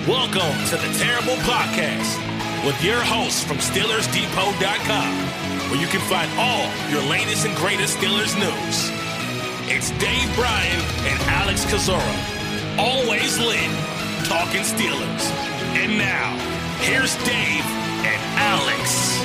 Welcome to the Terrible Podcast with your hosts from SteelersDepot.com, where you can find all your latest and greatest Steelers news. It's Dave Bryan and Alex Kozora, always lit, talking Steelers. And now, here's Dave and Alex.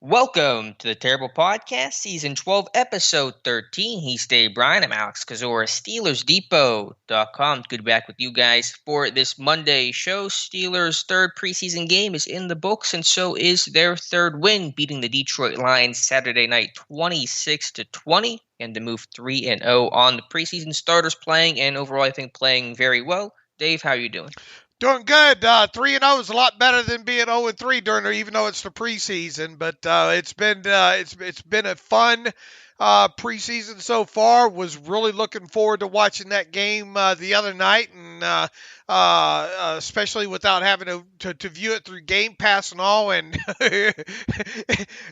Welcome to the Terrible Podcast, Season 12, Episode 13. He's Dave Bryan. I'm Alex Kozora, SteelersDepot.com. Good to be back with you guys for this Monday show. Steelers' third preseason game is in the books, and so is their third win, beating the Detroit Lions Saturday night 26-20, and to move 3-0 on the preseason. Starters playing, and overall I think playing very well. Dave, how are you doing? Doing good. 3-0 is a lot better than being 0-3 even though it's the preseason. But it's been a fun preseason so far. Was really looking forward to watching that game the other night, and especially without having to view it through Game Pass and all. And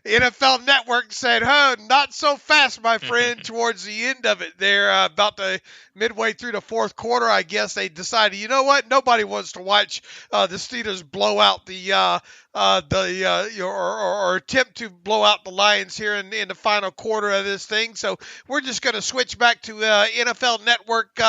NFL Network said, "Huh, not so fast, my friend." Towards the end of it, there about the midway through the fourth quarter, I guess they decided, you know what? Nobody wants to watch the Steelers blow out or attempt to blow out the Lions here in the final quarter of this thing. So we're just going to switch back to NFL Network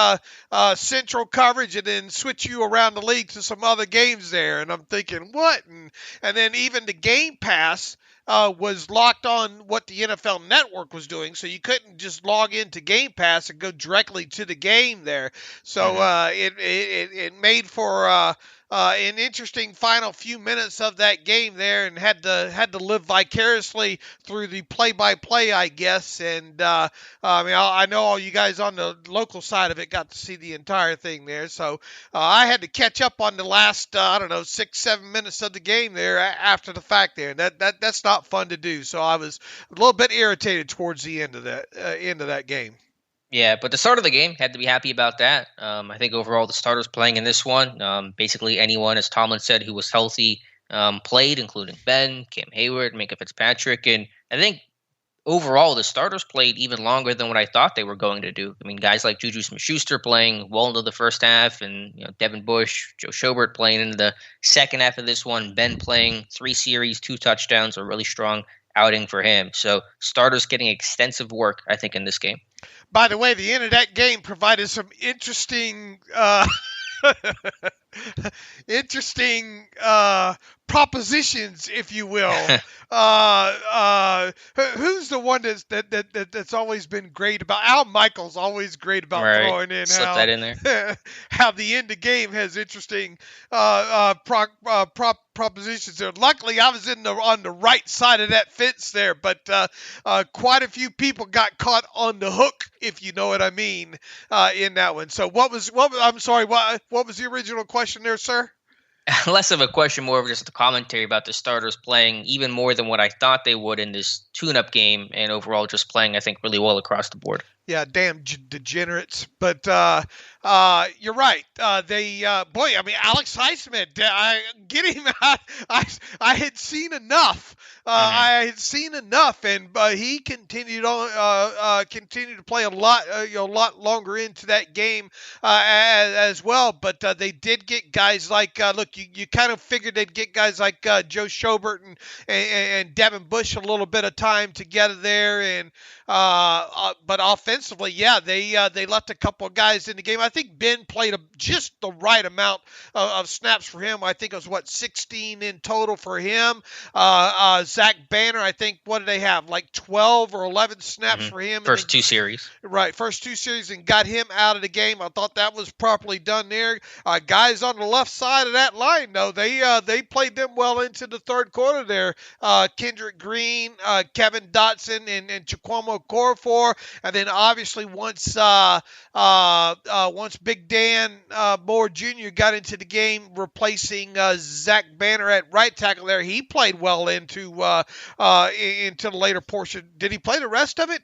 Central coverage and then switch you around the league to some other games there. And I'm thinking, what? And then even the Game Pass was locked on what the NFL Network was doing, so you couldn't just log into Game Pass and go directly to the game there. So it made for an interesting final few minutes of that game there, and had to live vicariously through the play-by-play, I guess. And I know all you guys on the local side of it got to see the entire thing there. So I had to catch up on the last 6-7 minutes of the game there after the fact there. That's not fun to do. So I was a little bit irritated towards the end of that game. Yeah, but the start of the game, had to be happy about that. I think overall the starters playing in this one, basically anyone, as Tomlin said, who was healthy played, including Ben, Cam Hayward, Minka Fitzpatrick. And I think overall the starters played even longer than what I thought they were going to do. I mean, guys like Juju Smith-Schuster playing well into the first half, and Devin Bush, Joe Schobert playing into the second half of this one. Ben playing 3 series, 2 touchdowns, a really strong outing for him. So starters getting extensive work, I think, in this game. By the way, the end of that game provided some interesting propositions, if you will. Who's the one that's always been great about? Al Michaels always great about throwing in. Slip that in there. How the end of game has interesting propositions there. Luckily, I was on the right side of that fence there, but quite a few people got caught on the hook, if you know what I mean, in that one. So what was the original question there, sir? Less of a question, more of just a commentary about the starters playing even more than what I thought they would in this tune-up game, and overall just playing, I think, really well across the board. Yeah, damn degenerates. But you're right. Alex Highsmith, get him out. I had seen enough. I had seen enough, and he continued to play a lot longer into that game as well. But they did get guys like you kind of figured they'd get guys like Joe Schobert and Devin Bush a little bit of time together there, and but offensively, yeah, they left a couple of guys in the game. I think Ben played just the right amount of snaps for him. I think it was 16 in total for him. Zach Banner, I think, what did they have? Like 12 or 11 snaps for him. First 2 series. Right, first 2 series, and got him out of the game. I thought that was properly done there. Guys on the left side of that line, though, they played them well into the third quarter there. Kendrick Green, Kevin Dotson, and Chikwamo Okorafor, and then obviously once Big Dan Moore Jr. got into the game, replacing Zach Banner at right tackle there, he played well into the later portion. Did he play the rest of it?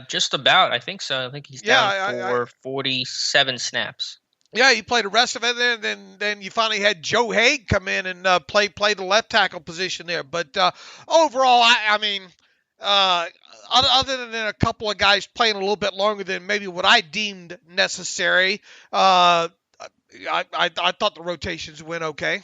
Just about. I think so. I think he's down for 47 snaps. Yeah, he played the rest of it there. Then you finally had Joe Haig come in and play the left tackle position there. But overall, I mean, other than a couple of guys playing a little bit longer than maybe what I deemed necessary, I thought the rotations went okay.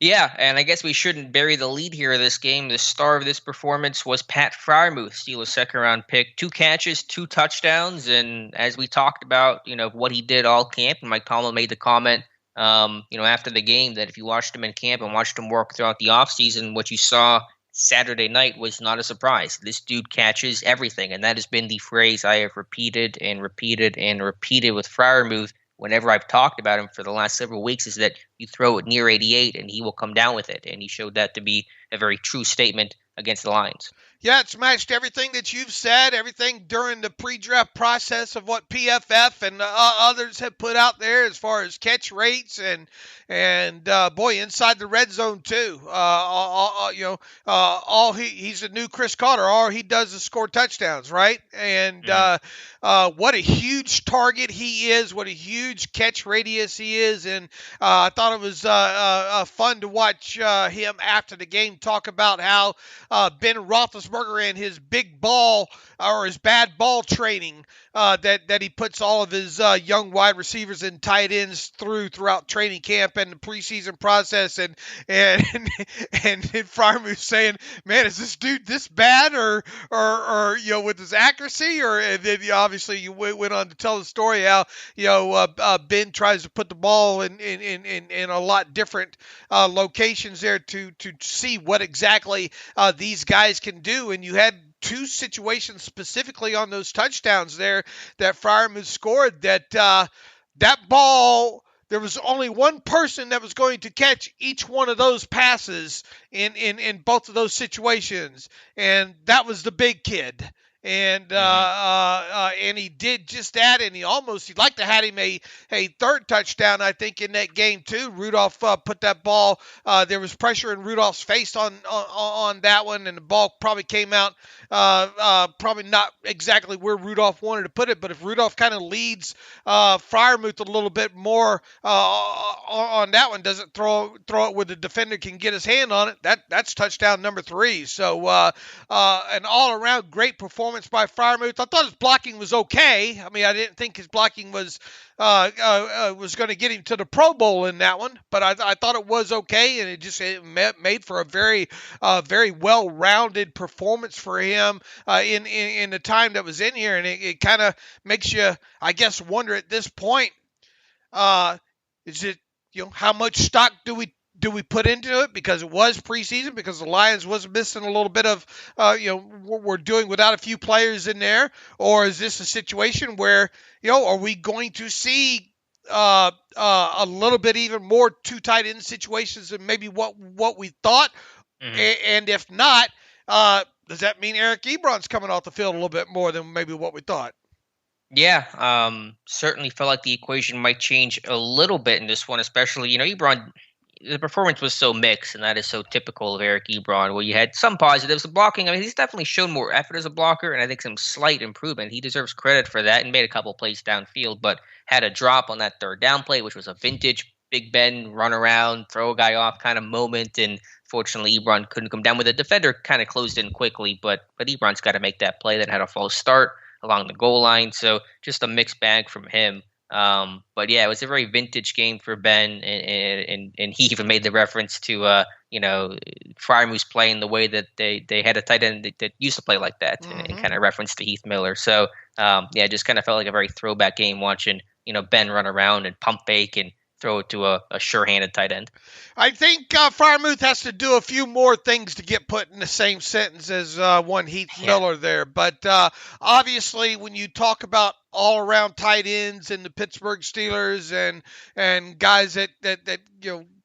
Yeah, and I guess we shouldn't bury the lead here of this game. The star of this performance was Pat Freiermuth, Steelers second-round pick. 2 catches, 2 touchdowns, and as we talked about, what he did all camp, and Mike Tomlin made the comment, after the game that if you watched him in camp and watched him work throughout the offseason, what you saw Saturday night was not a surprise. This dude catches everything, and that has been the phrase I have repeated and repeated and repeated with Freiermuth whenever I've talked about him for the last several weeks, is that you throw it near 88 and he will come down with it. And he showed that to be a very true statement against the Lions. Yeah, it's matched everything that you've said, everything during the pre-draft process of what PFF and others have put out there as far as catch rates and boy, inside the red zone too. He's a new Chris Carter. All he does is score touchdowns, right? And what a huge target he is, what a huge catch radius he is, and I thought it was fun to watch him after the game talk about how Ben Roethlisberger and his big ball or his bad ball training that he puts all of his young wide receivers and tight ends throughout training camp and the preseason process, and Freiermuth saying, "Man, is this dude this bad?" or with his accuracy, and then obviously you went on to tell the story how Ben tries to put the ball in a lot different locations there to see what exactly these guys can do, and you had 2 situations specifically on those touchdowns there that Freiermuth scored that ball. There was only one person that was going to catch each one of those passes in both of those situations, and that was the big kid. And he did just that, and he'd like to have him a third touchdown, I think, in that game too. Rudolph put that ball. There was pressure in Rudolph's face on that one, and the ball probably came out probably not exactly where Rudolph wanted to put it. But if Rudolph kind of leads Freiermuth a little bit more on that one, doesn't throw it where the defender can get his hand on it, that's touchdown number 3. So an all-around great performance by Freiermuth. I thought his blocking was okay. I mean, I didn't think his blocking was going to get him to the Pro Bowl in that one, but I thought it was okay, and it made for a very well-rounded performance for him in the time that was in here, and it kind of makes you, I guess, wonder at this point, is it, how much stock do we put into it because it was preseason, because the Lions was missing a little bit of, we're doing without a few players in there, or is this a situation where, are we going to see a little bit even more 2 tight end situations than maybe what we thought? Mm-hmm. And if not, does that mean Eric Ebron's coming off the field a little bit more than maybe what we thought? Yeah, certainly felt like the equation might change a little bit in this one, especially, Ebron. The performance was so mixed, and that is so typical of Eric Ebron, where you had some positives. The blocking, I mean, he's definitely shown more effort as a blocker, and I think some slight improvement. He deserves credit for that and made a couple plays downfield, but had a drop on that third down play, which was a vintage Big Ben run around, throw a guy off kind of moment, and fortunately Ebron couldn't come down with it. The defender kind of closed in quickly, but Ebron's got to make that play that had a false start along the goal line, so just a mixed bag from him. But yeah, it was a very vintage game for Ben, and he even made the reference to Freiermuth's playing the way that they had a tight end that used to play like that, mm-hmm. and kind of reference to Heath Miller. So it just kind of felt like a very throwback game watching Ben run around and pump fake and throw it to a sure-handed tight end. I think Freiermuth has to do a few more things to get put in the same sentence as one Heath Miller there. But obviously, when you talk about all-around tight ends in the Pittsburgh Steelers and guys that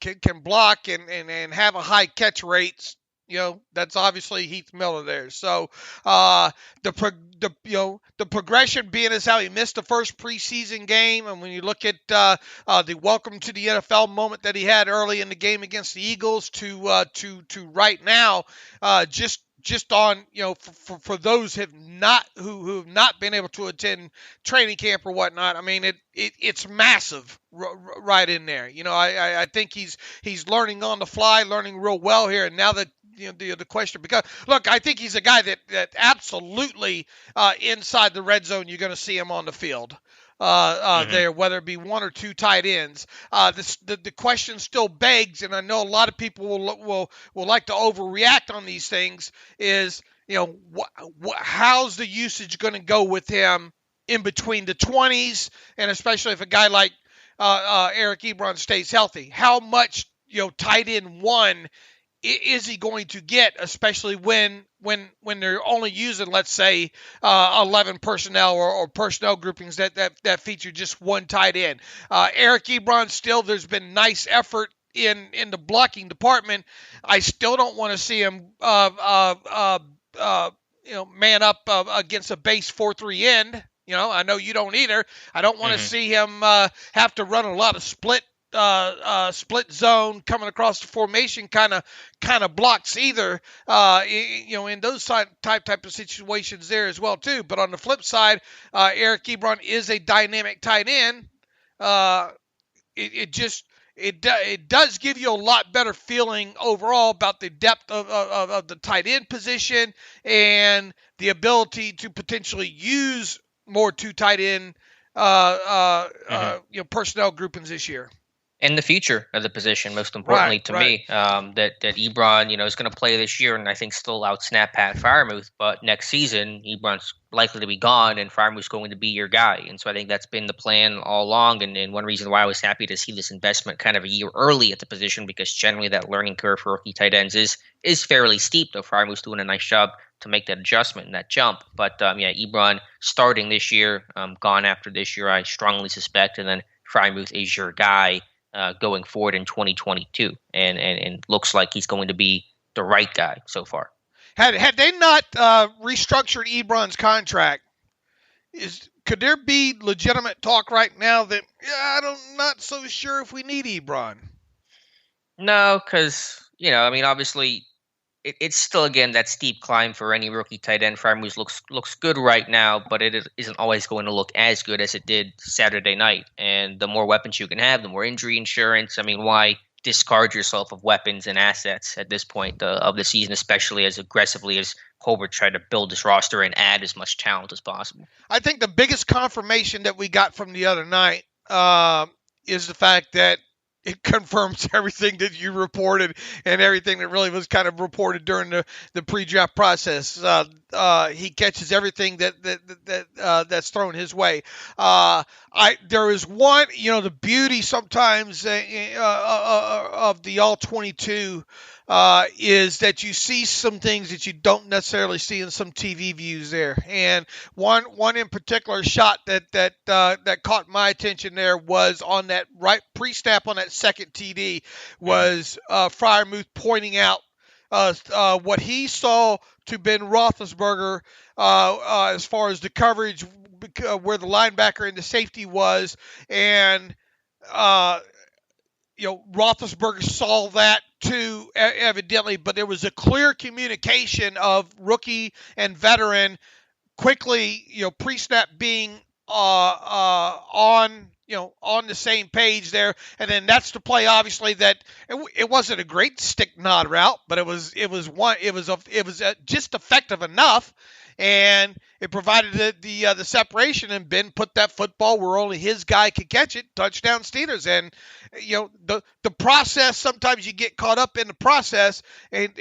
can block and have a high catch rates, that's obviously Heath Miller there. So the progression being is how he missed the first preseason game, and when you look at the welcome to the NFL moment that he had early in the game against the Eagles to right now, just on for those who have not been able to attend training camp or whatnot, I mean it's massive right in there. I think he's learning on the fly, learning real well here, and now that the question. Because look, I think he's a guy that absolutely inside the red zone you're going to see him on the field. There, whether it be one or two tight ends. The question still begs, and I know a lot of people will like to overreact on these things, is, how's the usage going to go with him in between the 20s, and especially if a guy like Eric Ebron stays healthy? How much, tight end one is he going to get, especially when they're only using, let's say, 11 personnel or personnel groupings that feature just one tight end? Eric Ebron, still, there's been nice effort in the blocking department. I still don't want to see him man up against a base 4-3 end. I know you don't either. I don't want to see him have to run a lot of split zone coming across the formation kind of blocks either. In those type of situations there as well too. But on the flip side, Eric Ebron is a dynamic tight end. It does give you a lot better feeling overall about the depth of the tight end position and the ability to potentially use more two tight end personnel groupings this year. And the future of the position, most importantly to me, that Ebron, is going to play this year, and I think still outsnap Pat Freiermuth. But next season, Ebron's likely to be gone, and Freiermuth's going to be your guy. And so I think that's been the plan all along. And one reason why I was happy to see this investment kind of a year early at the position, because generally that learning curve for rookie tight ends is fairly steep. Though Freiermuth's doing a nice job to make that adjustment and that jump. But Ebron starting this year, gone after this year, I strongly suspect, and then Freiermuth is your guy going forward in 2022, and looks like he's going to be the right guy so far. Had they not restructured Ebron's contract, could there be legitimate talk right now that I'm not so sure if we need Ebron? No, because obviously it's still, again, that steep climb for any rookie tight end. Freiermuth looks good right now, but it isn't always going to look as good as it did Saturday night. And the more weapons you can have, the more injury insurance. Why discard yourself of weapons and assets at this point of the season, especially as aggressively as Colbert tried to build this roster and add as much talent as possible? I think the biggest confirmation that we got from the other night is the fact that it confirms everything that you reported and everything that really was kind of reported during the pre-draft process. He catches everything that's thrown his way. There is one, the beauty sometimes of the All-22 is that you see some things that you don't necessarily see in some TV views there. And one in particular shot that caught my attention there was on that right pre-snap on that second TD was Freiermuth pointing out what he saw to Ben Roethlisberger as far as the coverage, where the linebacker and the safety was, and Roethlisberger saw that too, evidently, but there was a clear communication of rookie and veteran quickly, pre-snap being on the same page there. And then that's the play, obviously, that it wasn't a great stick nod route, but it was just effective enough. And it provided the separation, and Ben put that football where only his guy could catch it. Touchdown Steelers. And the process, sometimes you get caught up in the process and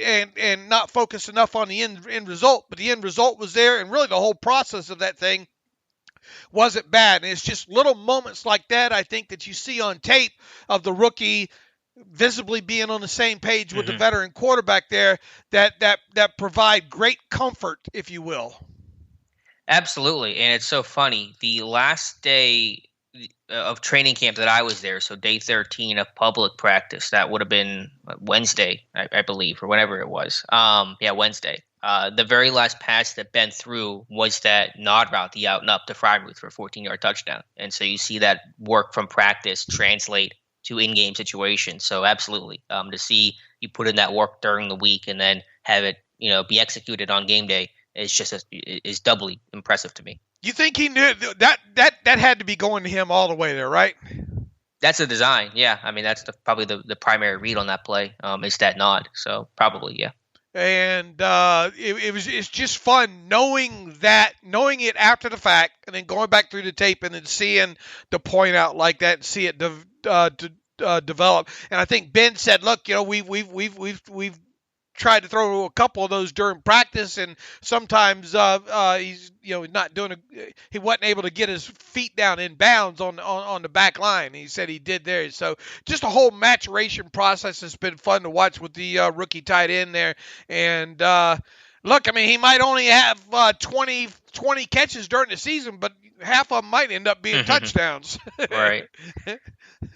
not focus enough on the end result. But the end result was there, and really the whole process of that thing wasn't bad. And it's just little moments like that, I think, that you see on tape of the rookie visibly being on the same page with the veteran quarterback there that provide great comfort, if you will. Absolutely. And it's so funny. The last day of training camp that I was there, so day 13 of public practice, that would have been Wednesday, I believe, or whenever it was. Wednesday. The very last pass that Ben threw was that nod route, the out and up to Freiermuth for a 14-yard touchdown. And so you see that work from practice translate to in-game situations. So absolutely, to see you put in that work during the week and then have it, be executed on game day is doubly impressive to me. You think he knew that had to be going to him all the way there, right? That's the design, yeah. That's probably the primary read on that play, is that nod. So probably, yeah. And it's just fun knowing it after the fact, and then going back through the tape and then seeing the point out like that and see it develop. And I think Ben said, "Look, we've tried to throw a couple of those during practice, and sometimes he's not doing he wasn't able to get his feet down in bounds on the back line." He said he did there. So just a whole maturation process has been fun to watch with the rookie tight end there. And look, I mean, he might only have 20 catches during the season, but half of them might end up being touchdowns. Right.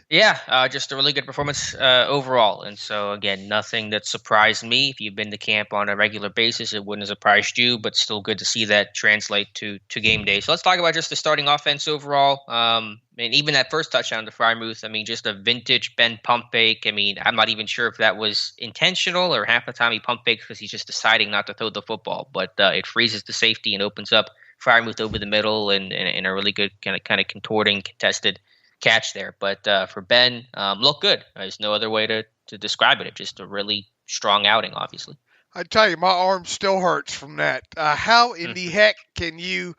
Yeah, just a really good performance overall. And so, again, nothing that surprised me. If you've been to camp on a regular basis, it wouldn't have surprised you, but still good to see that translate to game day. So let's talk about just the starting offense overall. And even that first touchdown to Freiermuth, I mean, just a vintage Ben pump fake. I mean, I'm not even sure if that was intentional or half the time he pump fakes because he's just deciding not to throw the football. But it freezes the safety and opens up Freiermuth over the middle and a really good kind of contorting, contested catch there. But for Ben, looked good. There's no other way to describe it. It's just a really strong outing, obviously. I tell you, my arm still hurts from that. How in the heck can you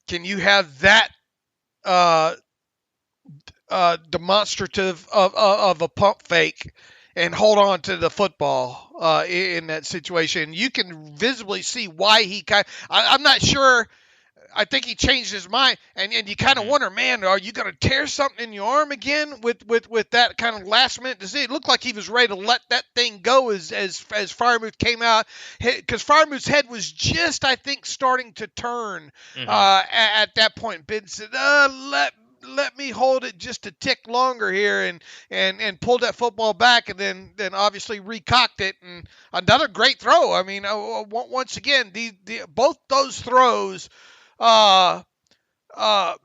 have that demonstrative of a pump fake and hold on to the football in that situation? You can visibly see why I'm not sure. I think he changed his mind, and you kind of wonder, man, are you going to tear something in your arm again with that kind of last minute decision? It looked like he was ready to let that thing go as Freiermuth came out, because Freiermuth's head was just, I think, starting to turn at that point. Ben said, let me hold it just a tick longer here, and pulled that football back, and then obviously recocked it, and another great throw. I mean, once again, both those throws.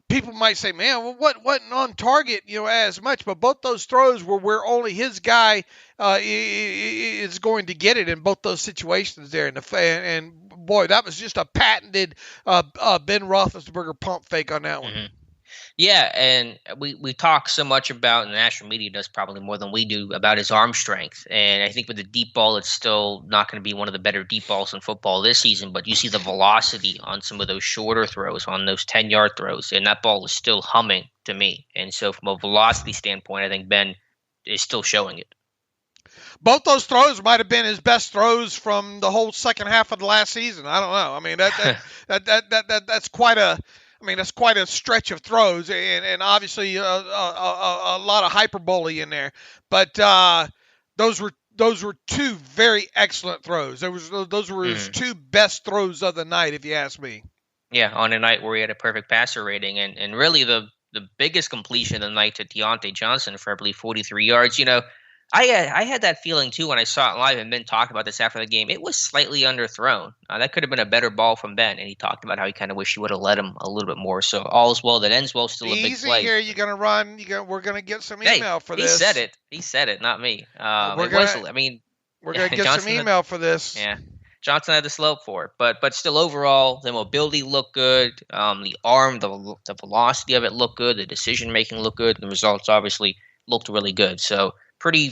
People might say, man, well, what wasn't on target, as much, but both those throws were where only his guy is going to get it in both those situations there. And boy, that was just a patented Ben Roethlisberger pump fake on that one. Yeah, and we talk so much about, and the national media does probably more than we do, about his arm strength. And I think with the deep ball, it's still not going to be one of the better deep balls in football this season, but you see the velocity on some of those shorter throws, on those 10-yard throws, and that ball is still humming to me. And so from a velocity standpoint, I think Ben is still showing it. Both those throws might have been his best throws from the whole second half of the last season. I don't know. I mean, that's quite a... that's quite a stretch of throws, and obviously a lot of hyperbole in there. But those were two very excellent throws. Those were his two best throws of the night, if you ask me. Yeah, on a night where he had a perfect passer rating, and really the biggest completion of the night to Deontay Johnson for, I believe, 43 yards. I had that feeling too when I saw it live, and Ben talked about this after the game. It was slightly underthrown. That could have been a better ball from Ben, and he talked about how he kind of wished he would have let him a little bit more. So all is well that ends well. Still a big play. Easy here. You're gonna run. We're gonna get some email for this. He said it, not me. We're gonna get some email for this. Yeah, Johnson had the slope for it, but still overall the mobility looked good. The arm, the velocity of it looked good. The decision making looked good. The results obviously looked really good. So. Pretty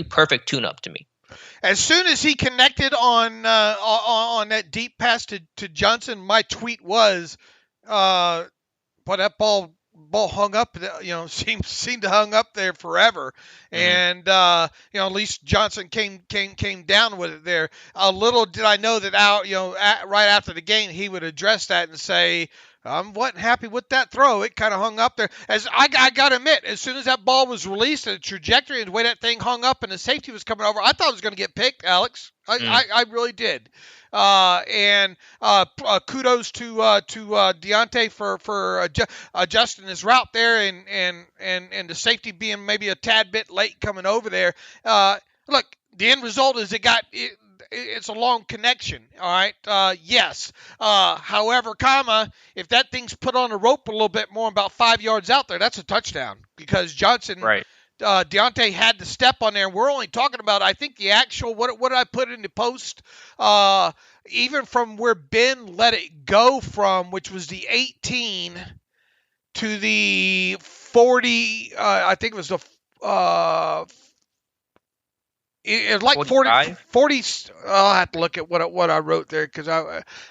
perfect tune-up to me. As soon as he connected on that deep pass to Johnson, my tweet was, "But that ball hung up. Seemed to hung up there forever." And at least Johnson came down with it there. A little did I know that right after the game he would address that and say, I wasn't happy with that throw. It kind of hung up there. As I got to admit, as soon as that ball was released, the trajectory and the way that thing hung up and the safety was coming over, I thought it was going to get picked, Alex. I really did. And kudos to Deontay for adjusting his route there and the safety being maybe a tad bit late coming over there. Look, the end result is it's a long connection, all right? Yes. However, if that thing's put on a rope a little bit more, about 5 yards out there, that's a touchdown because Johnson, Deontay had to step on there. And we're only talking about, I think, the actual, what did I put in the post? Even from where Ben let it go from, which was the 18 to the 40, I think it was the It's like 40. I'll have to look at what I wrote there because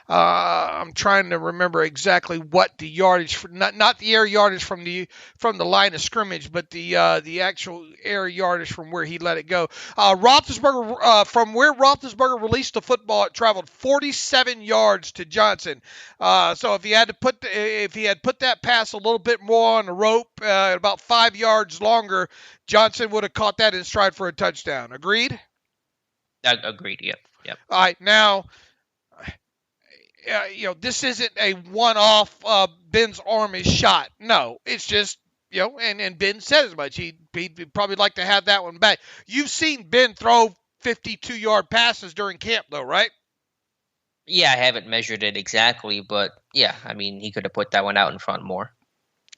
I'm trying to remember exactly what the yardage, not the air yardage from the line of scrimmage, but the actual air yardage from where he let it go. Roethlisberger, from where Roethlisberger released the football, it traveled 47 yards to Johnson. So if he had put that pass a little bit more on the rope, about 5 yards longer, Johnson would have caught that in stride for a touchdown. Agreed? Agreed. Yep. All right. Now, this isn't a one-off. Ben's arm is shot. No, it's just and Ben said as much. He'd probably like to have that one back. You've seen Ben throw 52-yard passes during camp, though, right? Yeah, I haven't measured it exactly, but yeah, I mean, he could have put that one out in front more.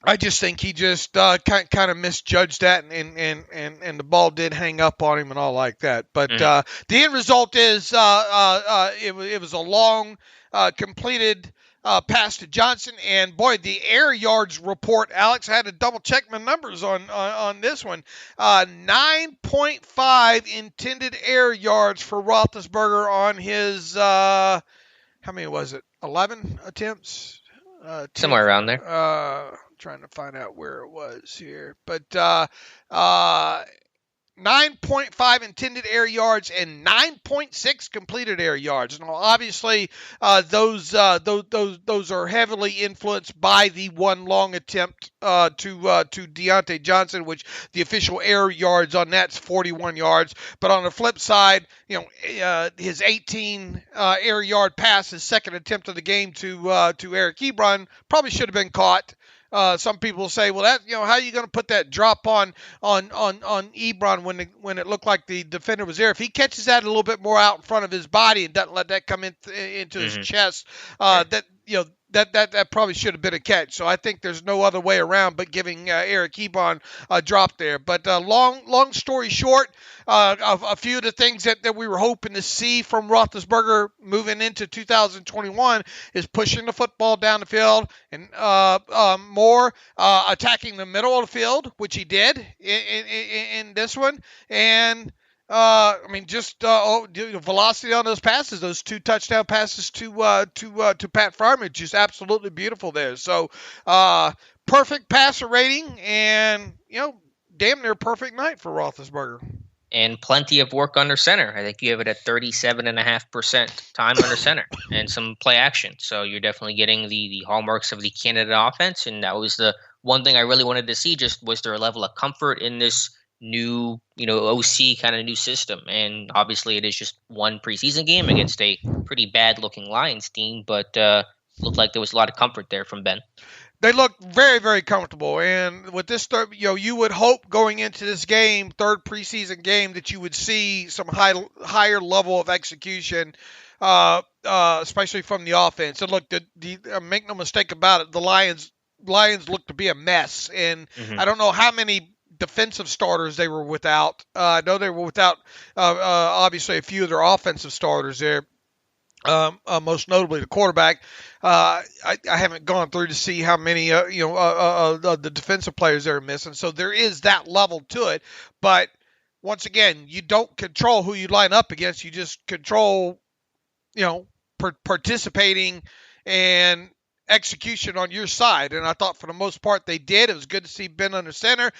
I just think he just kind of misjudged that, and the ball did hang up on him and all like that. But the end result is it was a long completed pass to Johnson, and boy, the air yards report, Alex, I had to double check my numbers on this one. 9.5 intended air yards for Roethlisberger on his how many was it? 11 attempts. Somewhere around there. Trying to find out where it was here, but 9.5 intended air yards and 9.6 completed air yards. Now, obviously, those are heavily influenced by the one long attempt to Deontay Johnson, which the official air yards on that's 41 yards. But on the flip side, his 18 air yard pass, his second attempt of the game to Eric Ebron, probably should have been caught. Some people say, well, that how are you going to put that drop on Ebron when it looked like the defender was there? If he catches that a little bit more out in front of his body and doesn't let that come into his chest, that probably should have been a catch. So I think there's no other way around but giving Eric Ebron a drop there. But long story short, a few of the things that we were hoping to see from Roethlisberger moving into 2021 is pushing the football down the field and more attacking the middle of the field, which he did in this one. And velocity on those passes, those 2 touchdown passes to Pat Freiermuth, just absolutely beautiful there. So, perfect passer rating and, damn near perfect night for Roethlisberger. And plenty of work under center. I think you have it at 37.5% time under center and some play action. So you're definitely getting the hallmarks of the candidate offense. And that was the one thing I really wanted to see. Just was there a level of comfort in this new, OC kind of new system? And obviously it is just one preseason game against a pretty bad looking Lions team, but looked like there was a lot of comfort there from Ben. They look very, very comfortable. And with this third, you would hope going into this game, third preseason game, that you would see some higher level of execution, especially from the offense. And look, make no mistake about it, the Lions look to be a mess. And I don't know how many defensive starters they were without. I know they were without, obviously, a few of their offensive starters there. Most notably the quarterback. I haven't gone through to see how many the defensive players they're missing. So there is that level to it. But once again, you don't control who you line up against. You just control, participating and execution on your side. And I thought for the most part they did. It was good to see Ben under center.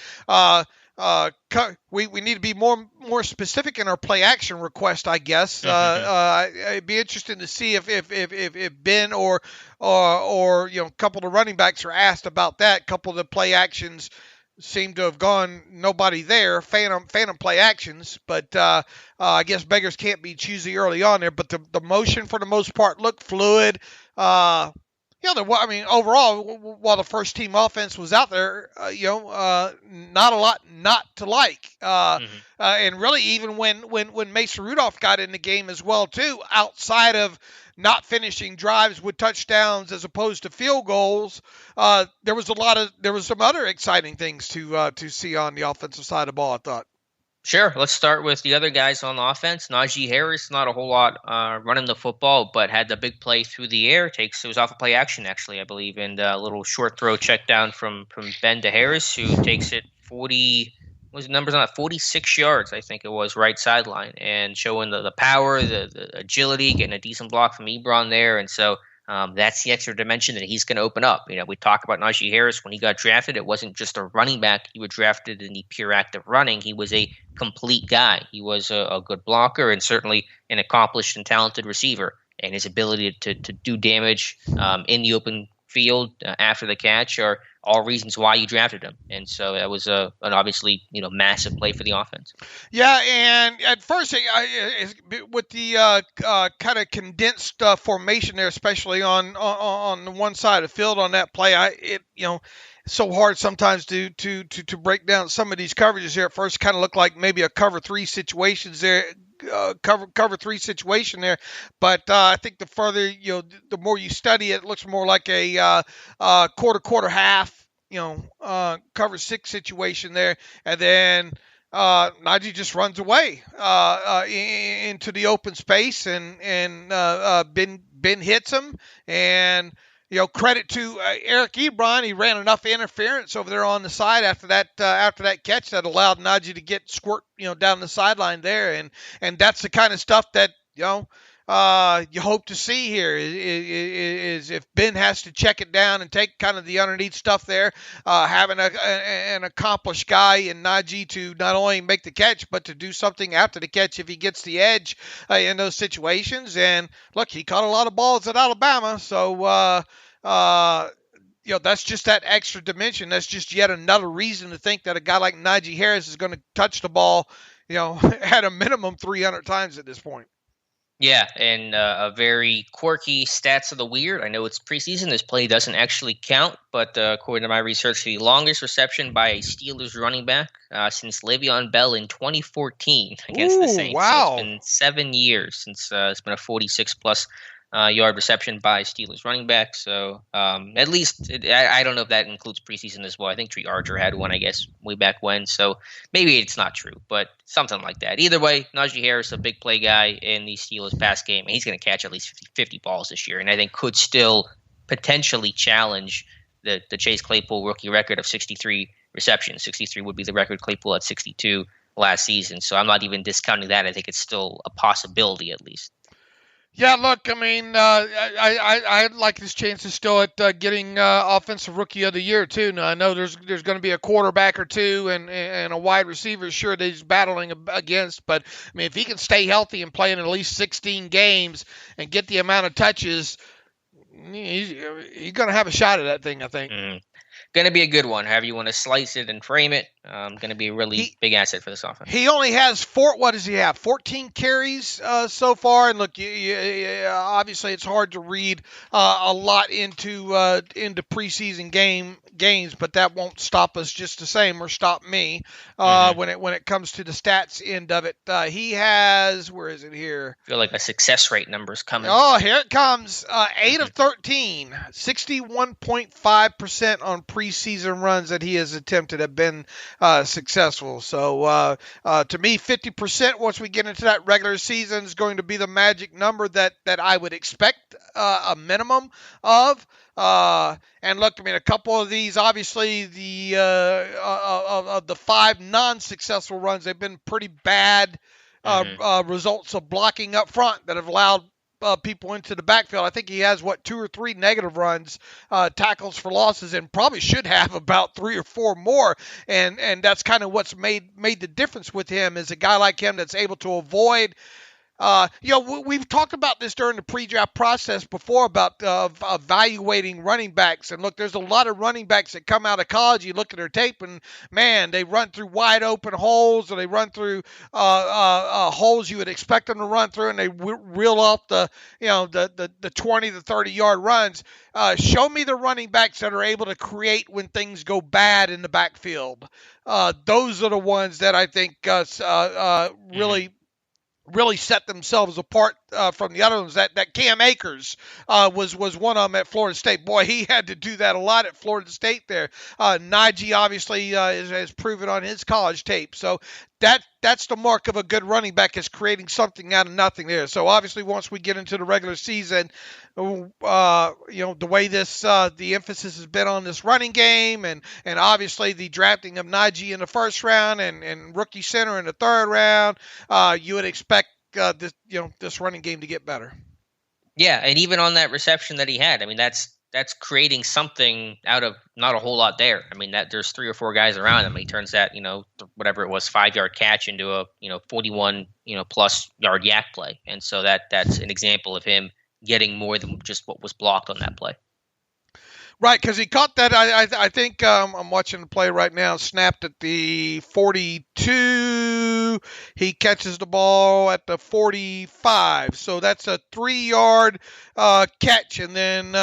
We need to be more specific in our play action request, I guess. It'd be interesting to see if Ben or a couple of the running backs are asked about that. A couple of the play actions seem to have gone nobody there, phantom play actions. But I guess beggars can't be choosy early on there. But the motion for the most part looked fluid. Overall, while the first team offense was out there, not a lot not to like. And really, even when Mason Rudolph got in the game as well, too, outside of not finishing drives with touchdowns as opposed to field goals, there was some other exciting things to see on the offensive side of the ball, I thought. Sure. Let's start with the other guys on offense. Najee Harris, not a whole lot running the football, but had the big play through the air. It was off of play action, actually, I believe, and a little short throw check down from Ben to Harris, who takes it 40, was the numbers on that 46 yards, I think it was, right sideline, and showing the power, the agility, getting a decent block from Ebron there. And so that's the extra dimension that he's going to open up. We talk about Najee Harris when he got drafted. It wasn't just a running back. He was drafted in the pure act of running. He was a complete guy. He was a good blocker and certainly an accomplished and talented receiver. And his ability to do damage in the open field after the catch are all reasons why you drafted him. And so that was an obviously massive play for the offense. Yeah, and at first, with the kind of condensed formation there, especially on the one side of the field on that play, it's so hard sometimes to break down some of these coverages here. At first, kind of looked like maybe a cover three situations there. Cover three situation there, but I think the further the more you study it, it looks more like a quarter half cover six situation there, and then Najee just runs away into the open space, and Ben hits him, and credit to Eric Ebron. He ran enough interference over there on the side after that catch that allowed Najee to get squirt, down the sideline there. And that's the kind of stuff that, you hope to see here is if Ben has to check it down and take kind of the underneath stuff there, having an accomplished guy in Najee to not only make the catch, but to do something after the catch if he gets the edge in those situations. And look, he caught a lot of balls at Alabama. So, that's just that extra dimension. That's just yet another reason to think that a guy like Najee Harris is going to touch the ball, at a minimum 300 times at this point. Yeah, and a very quirky stats of the weird. I know it's preseason. This play doesn't actually count, but according to my research, the longest reception by a Steelers running back since Le'Veon Bell in 2014 against the Saints. Wow. So it's been 7 years since it's been a 46-plus yard reception by Steelers running back. So at least I don't know if that includes preseason as well. I think Tree Archer had one, I guess, way back when. So maybe it's not true, but something like that. Either way, Najee Harris, a big play guy in the Steelers pass game, and he's going to catch at least 50 balls this year, and I think could still potentially challenge the Chase Claypool rookie record of 63 receptions. 63 would be the record. Claypool at 62 last season. So I'm not even discounting that. I think it's still a possibility at least. Yeah, look, I mean, I like his chances still at getting offensive rookie of the year too. Now I know there's going to be a quarterback or two and a wide receiver sure that he's battling against, but I mean if he can stay healthy and play in at least 16 games and get the amount of touches, he's going to have a shot at that thing, I think. Going to be a good one, however you want to slice it and frame it. Going to be a really big asset for this offense. He only has what does he have? 14 carries so far. And look, obviously it's hard to read a lot into preseason games, but that won't stop us just the same, or stop me when it comes to the stats end of it. He has, where is it here? I feel like a success rate number is coming. Oh, here it comes. 8 of 13, 61.5% on preseason runs that he has attempted have been successful. So to me, 50% once we get into that regular season is going to be the magic number that I would expect a minimum of. And look, I mean, a couple of these, obviously, of the 5 non-successful runs, they've been pretty bad results of blocking up front that have allowed people into the backfield. I think he has 2 or 3 negative runs, tackles for losses, and probably should have about 3 or 4 more. And that's kind of what's made the difference with him, is a guy like him that's able to avoid. We've talked about this during the pre-draft process before about evaluating running backs. And look, there's a lot of running backs that come out of college. You look at their tape, and man, they run through wide open holes, or they run through holes you would expect them to run through, and they reel off the 20 to 30 yard runs. Show me the running backs that are able to create when things go bad in the backfield. Those are the ones that I think really set themselves apart from the other ones. That Cam Akers was one of them at Florida State. Boy, he had to do that a lot at Florida State there. Najee obviously has proven on his college tape. So that's the mark of a good running back, is creating something out of nothing there. So obviously once we get into the regular season, the way the emphasis has been on this running game, and obviously the drafting of Najee in the first round and rookie center in the third round, you would expect this running game to get better. Yeah, and even on that reception that he had, I mean, that's creating something out of not a whole lot there. I mean, that there's 3 or 4 guys around him. He turns that, whatever it was, 5-yard catch into a, 41, plus yard yak play. And so that's an example of him getting more than just what was blocked on that play. Right, because he caught that. I think I'm watching the play right now. Snapped at the 42. He catches the ball at the 45. So that's a 3-yard catch, and then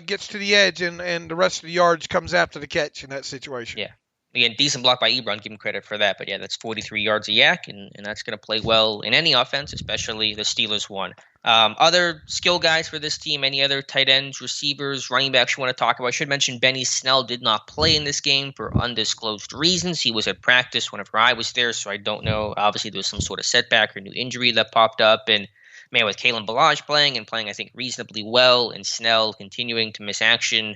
gets to the edge, and the rest of the yards comes after the catch in that situation. Yeah. Again, decent block by Ebron. Give him credit for that. But yeah, that's 43 yards a yak, and that's going to play well in any offense, especially the Steelers one. Other skill guys for this team, any other tight ends, receivers, running backs you want to talk about? I should mention Benny Snell did not play in this game for undisclosed reasons. He was at practice whenever I was there, so I don't know. Obviously, there was some sort of setback or new injury that popped up. And man, with Kalen Ballage playing, I think, reasonably well, and Snell continuing to miss action,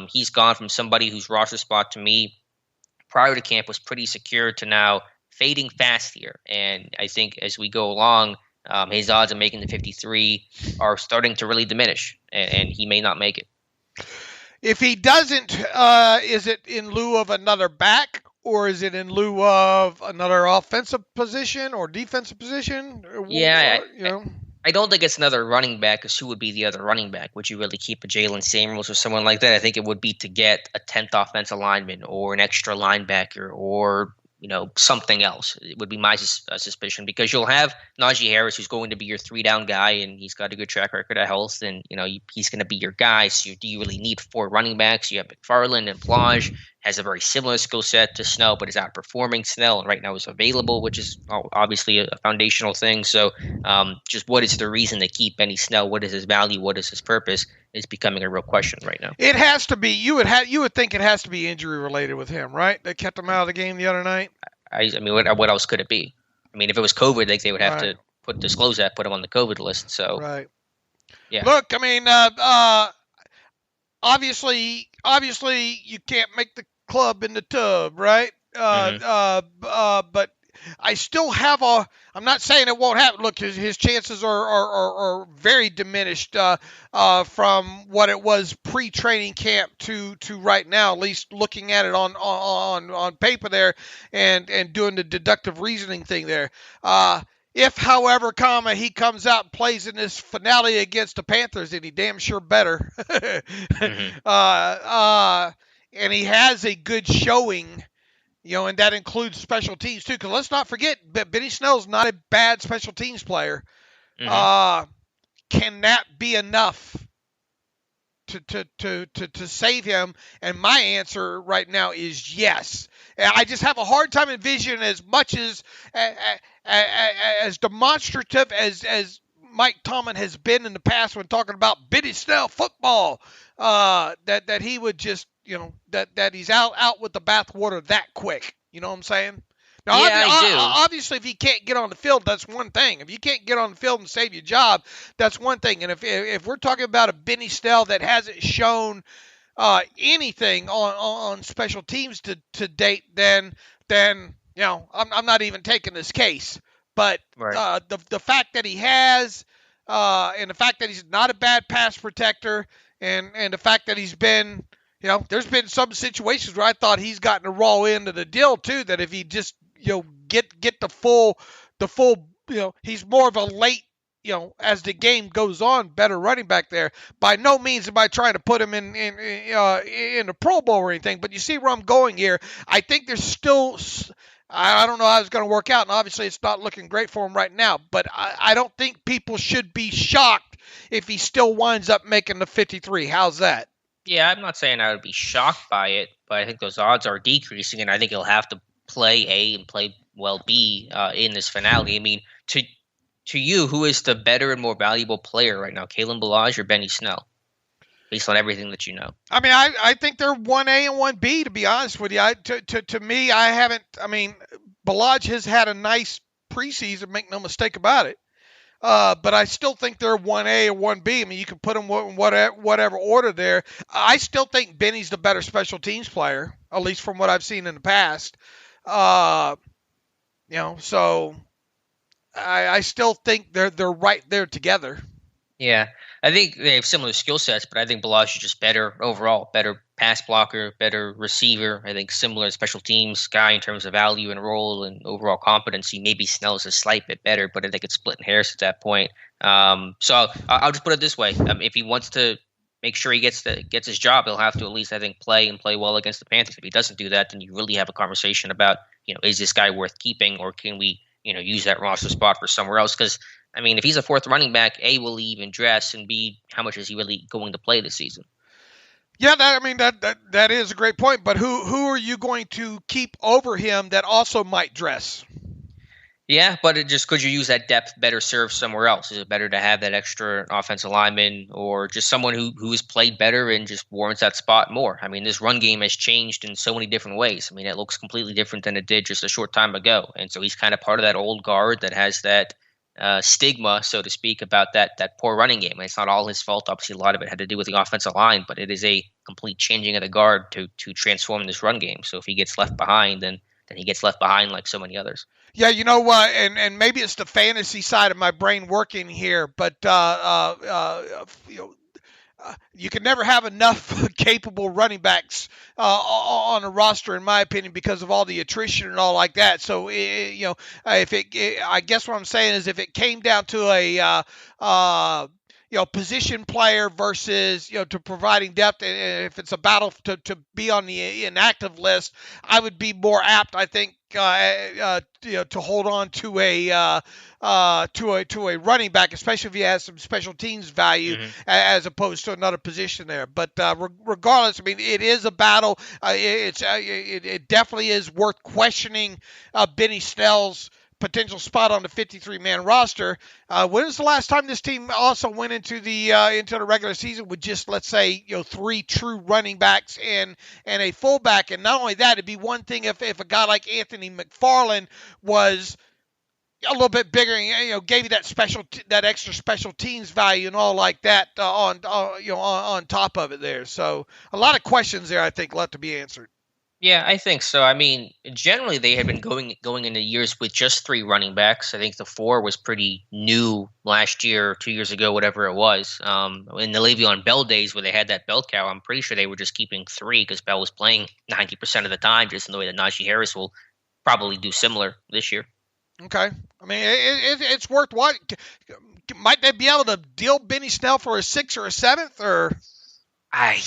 he's gone from somebody whose roster spot to me prior to camp was pretty secure to now fading fast here. And I think as we go along, his odds of making the 53 are starting to really diminish, and he may not make it. If he doesn't, is it in lieu of another back, or is it in lieu of another offensive position or defensive position? Yeah, I don't think it's another running back, because who would be the other running back? Would you really keep a Jalen Samuels or someone like that? I think it would be to get a 10th offensive lineman or an extra linebacker or something else. It would be my suspicion, because you'll have Najee Harris, who's going to be your 3-down guy, and he's got a good track record of health, and he's going to be your guy. So do you really need 4 running backs? You have McFarland, and Plage has a very similar skill set to Snell, but is outperforming Snell, and right now is available, which is obviously a foundational thing. So just what is the reason to keep Benny Snell? What is his value? What is his purpose? Is becoming a real question right now. It has to be. You would think it has to be injury related with him, right? They kept him out of the game the other night. I mean, what else could it be? I mean, if it was COVID, they would have to disclose that, put him on the COVID list. So right. Yeah. Look, I mean, obviously, you can't make the club in the tub, right? But I still have I'm not saying it won't happen. Look, his chances are very diminished from what it was pre-training camp to right now, at least looking at it on paper there and doing the deductive reasoning thing there. If, however, he comes out and plays in this finale against the Panthers, and he damn sure better, and he has a good showing, and that includes special teams too. Because let's not forget that Benny Snell's not a bad special teams player. Can that be enough to save him? And my answer right now is yes. And I just have a hard time envisioning, as much as demonstrative as Mike Tomlin has been in the past when talking about Benny Snell football, that he would just, that he's out with the bathwater that quick. You know what I'm saying? Now, yeah, I do. Obviously, if he can't get on the field, that's one thing. If you can't get on the field and save your job, that's one thing. And if we're talking about a Benny Snell that hasn't shown anything on special teams to date, then I'm not even taking this case. But right. The fact that he has, and the fact that he's not a bad pass protector, and the fact that he's been, there's been some situations where I thought he's gotten the raw end of the deal too. That if he just get the full, he's more of a late, as the game goes on, better running back there. By no means am I trying to put him in the Pro Bowl or anything, but you see where I'm going here. I think there's still, I don't know how it's going to work out, and obviously it's not looking great for him right now, but I don't think people should be shocked if he still winds up making the 53. How's that? Yeah, I'm not saying I would be shocked by it, but I think those odds are decreasing, and I think he'll have to play A and play well B in this finale. I mean, to you, who is the better and more valuable player right now, Kalen Ballage or Benny Snell, based on everything that you know? I mean, I think they're 1A and 1B, to be honest with you. To me, I haven't – I mean, Ballage has had a nice preseason, make no mistake about it. But I still think they're 1A or 1B. I mean, you can put them in whatever order there. I still think Benny's the better special teams player, at least from what I've seen in the past. So I still think they're right there together. Yeah, I think they have similar skill sets, but I think Ballage is just better overall, better pass blocker, better receiver. I think similar special teams guy in terms of value and role and overall competency. Maybe Snell is a slight bit better, but I think it's splitting hairs at that point. So I'll just put it this way: if he wants to make sure he gets his job, he'll have to at least, I think, play well against the Panthers. If he doesn't do that, then you really have a conversation about, is this guy worth keeping, or can we, use that roster spot for somewhere else? Because I mean, if he's a fourth running back, A, will he even dress, and B, how much is he really going to play this season? Yeah, that is a great point. But who are you going to keep over him that also might dress? Yeah, but could you use that depth better served somewhere else? Is it better to have that extra offensive lineman, or just someone who has played better and just warrants that spot more? I mean, this run game has changed in so many different ways. I mean, it looks completely different than it did just a short time ago. And so he's kind of part of that old guard that has that stigma, so to speak, about that poor running game. And it's not all his fault. Obviously, a lot of it had to do with the offensive line, but it is a complete changing of the guard to transform this run game. So if he gets left behind, then he gets left behind like so many others. Yeah, you know what, and maybe it's the fantasy side of my brain working here, but you can never have enough capable running backs on a roster, in my opinion, because of all the attrition and all like that. So, I guess what I'm saying is, if it came down to a position player versus, to providing depth, and if it's a battle to be on the inactive list, I would be more apt, I think, to hold on to a running back, especially if he has some special teams value, as opposed to another position there. But regardless, I mean, it is a battle. It definitely is worth questioning Benny Snell's potential spot on the 53-man roster. When was the last time this team also went into the regular season with just, let's say, 3 true running backs and a fullback? And not only that, it'd be one thing if a guy like Anthony McFarland was a little bit bigger and gave you that extra special teams value and all like that on top of it there. So a lot of questions there, I think, left to be answered. Yeah, I think so. I mean, generally they had been going into years with just 3 running backs. I think the 4 was pretty new last year, 2 years ago, whatever it was. In the Le'Veon Bell days where they had that bell cow, I'm pretty sure they were just keeping 3 because Bell was playing 90% of the time, just in the way that Najee Harris will probably do similar this year. Okay. I mean, it's worth what? Might they be able to deal Benny Snell for a 6th or a 7th, or? I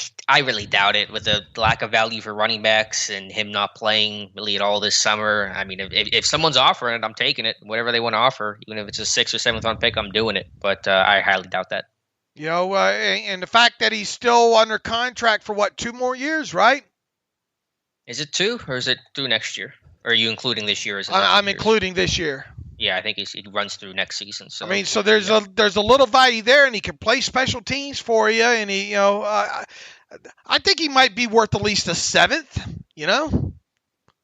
really doubt it, with the lack of value for running backs and him not playing really at all this summer. I mean, if someone's offering it, I'm taking it. Whatever they want to offer, even if it's a 6th or 7th round pick, I'm doing it. But I highly doubt that. And the fact that he's still under contract for 2 more years, right? Is it 2, or is it through next year? Or are you including this year? I'm including this year. Yeah, I think he runs through next season. So I mean, so there's a little value there, and he can play special teams for you, and he, I think he might be worth at least a 7th.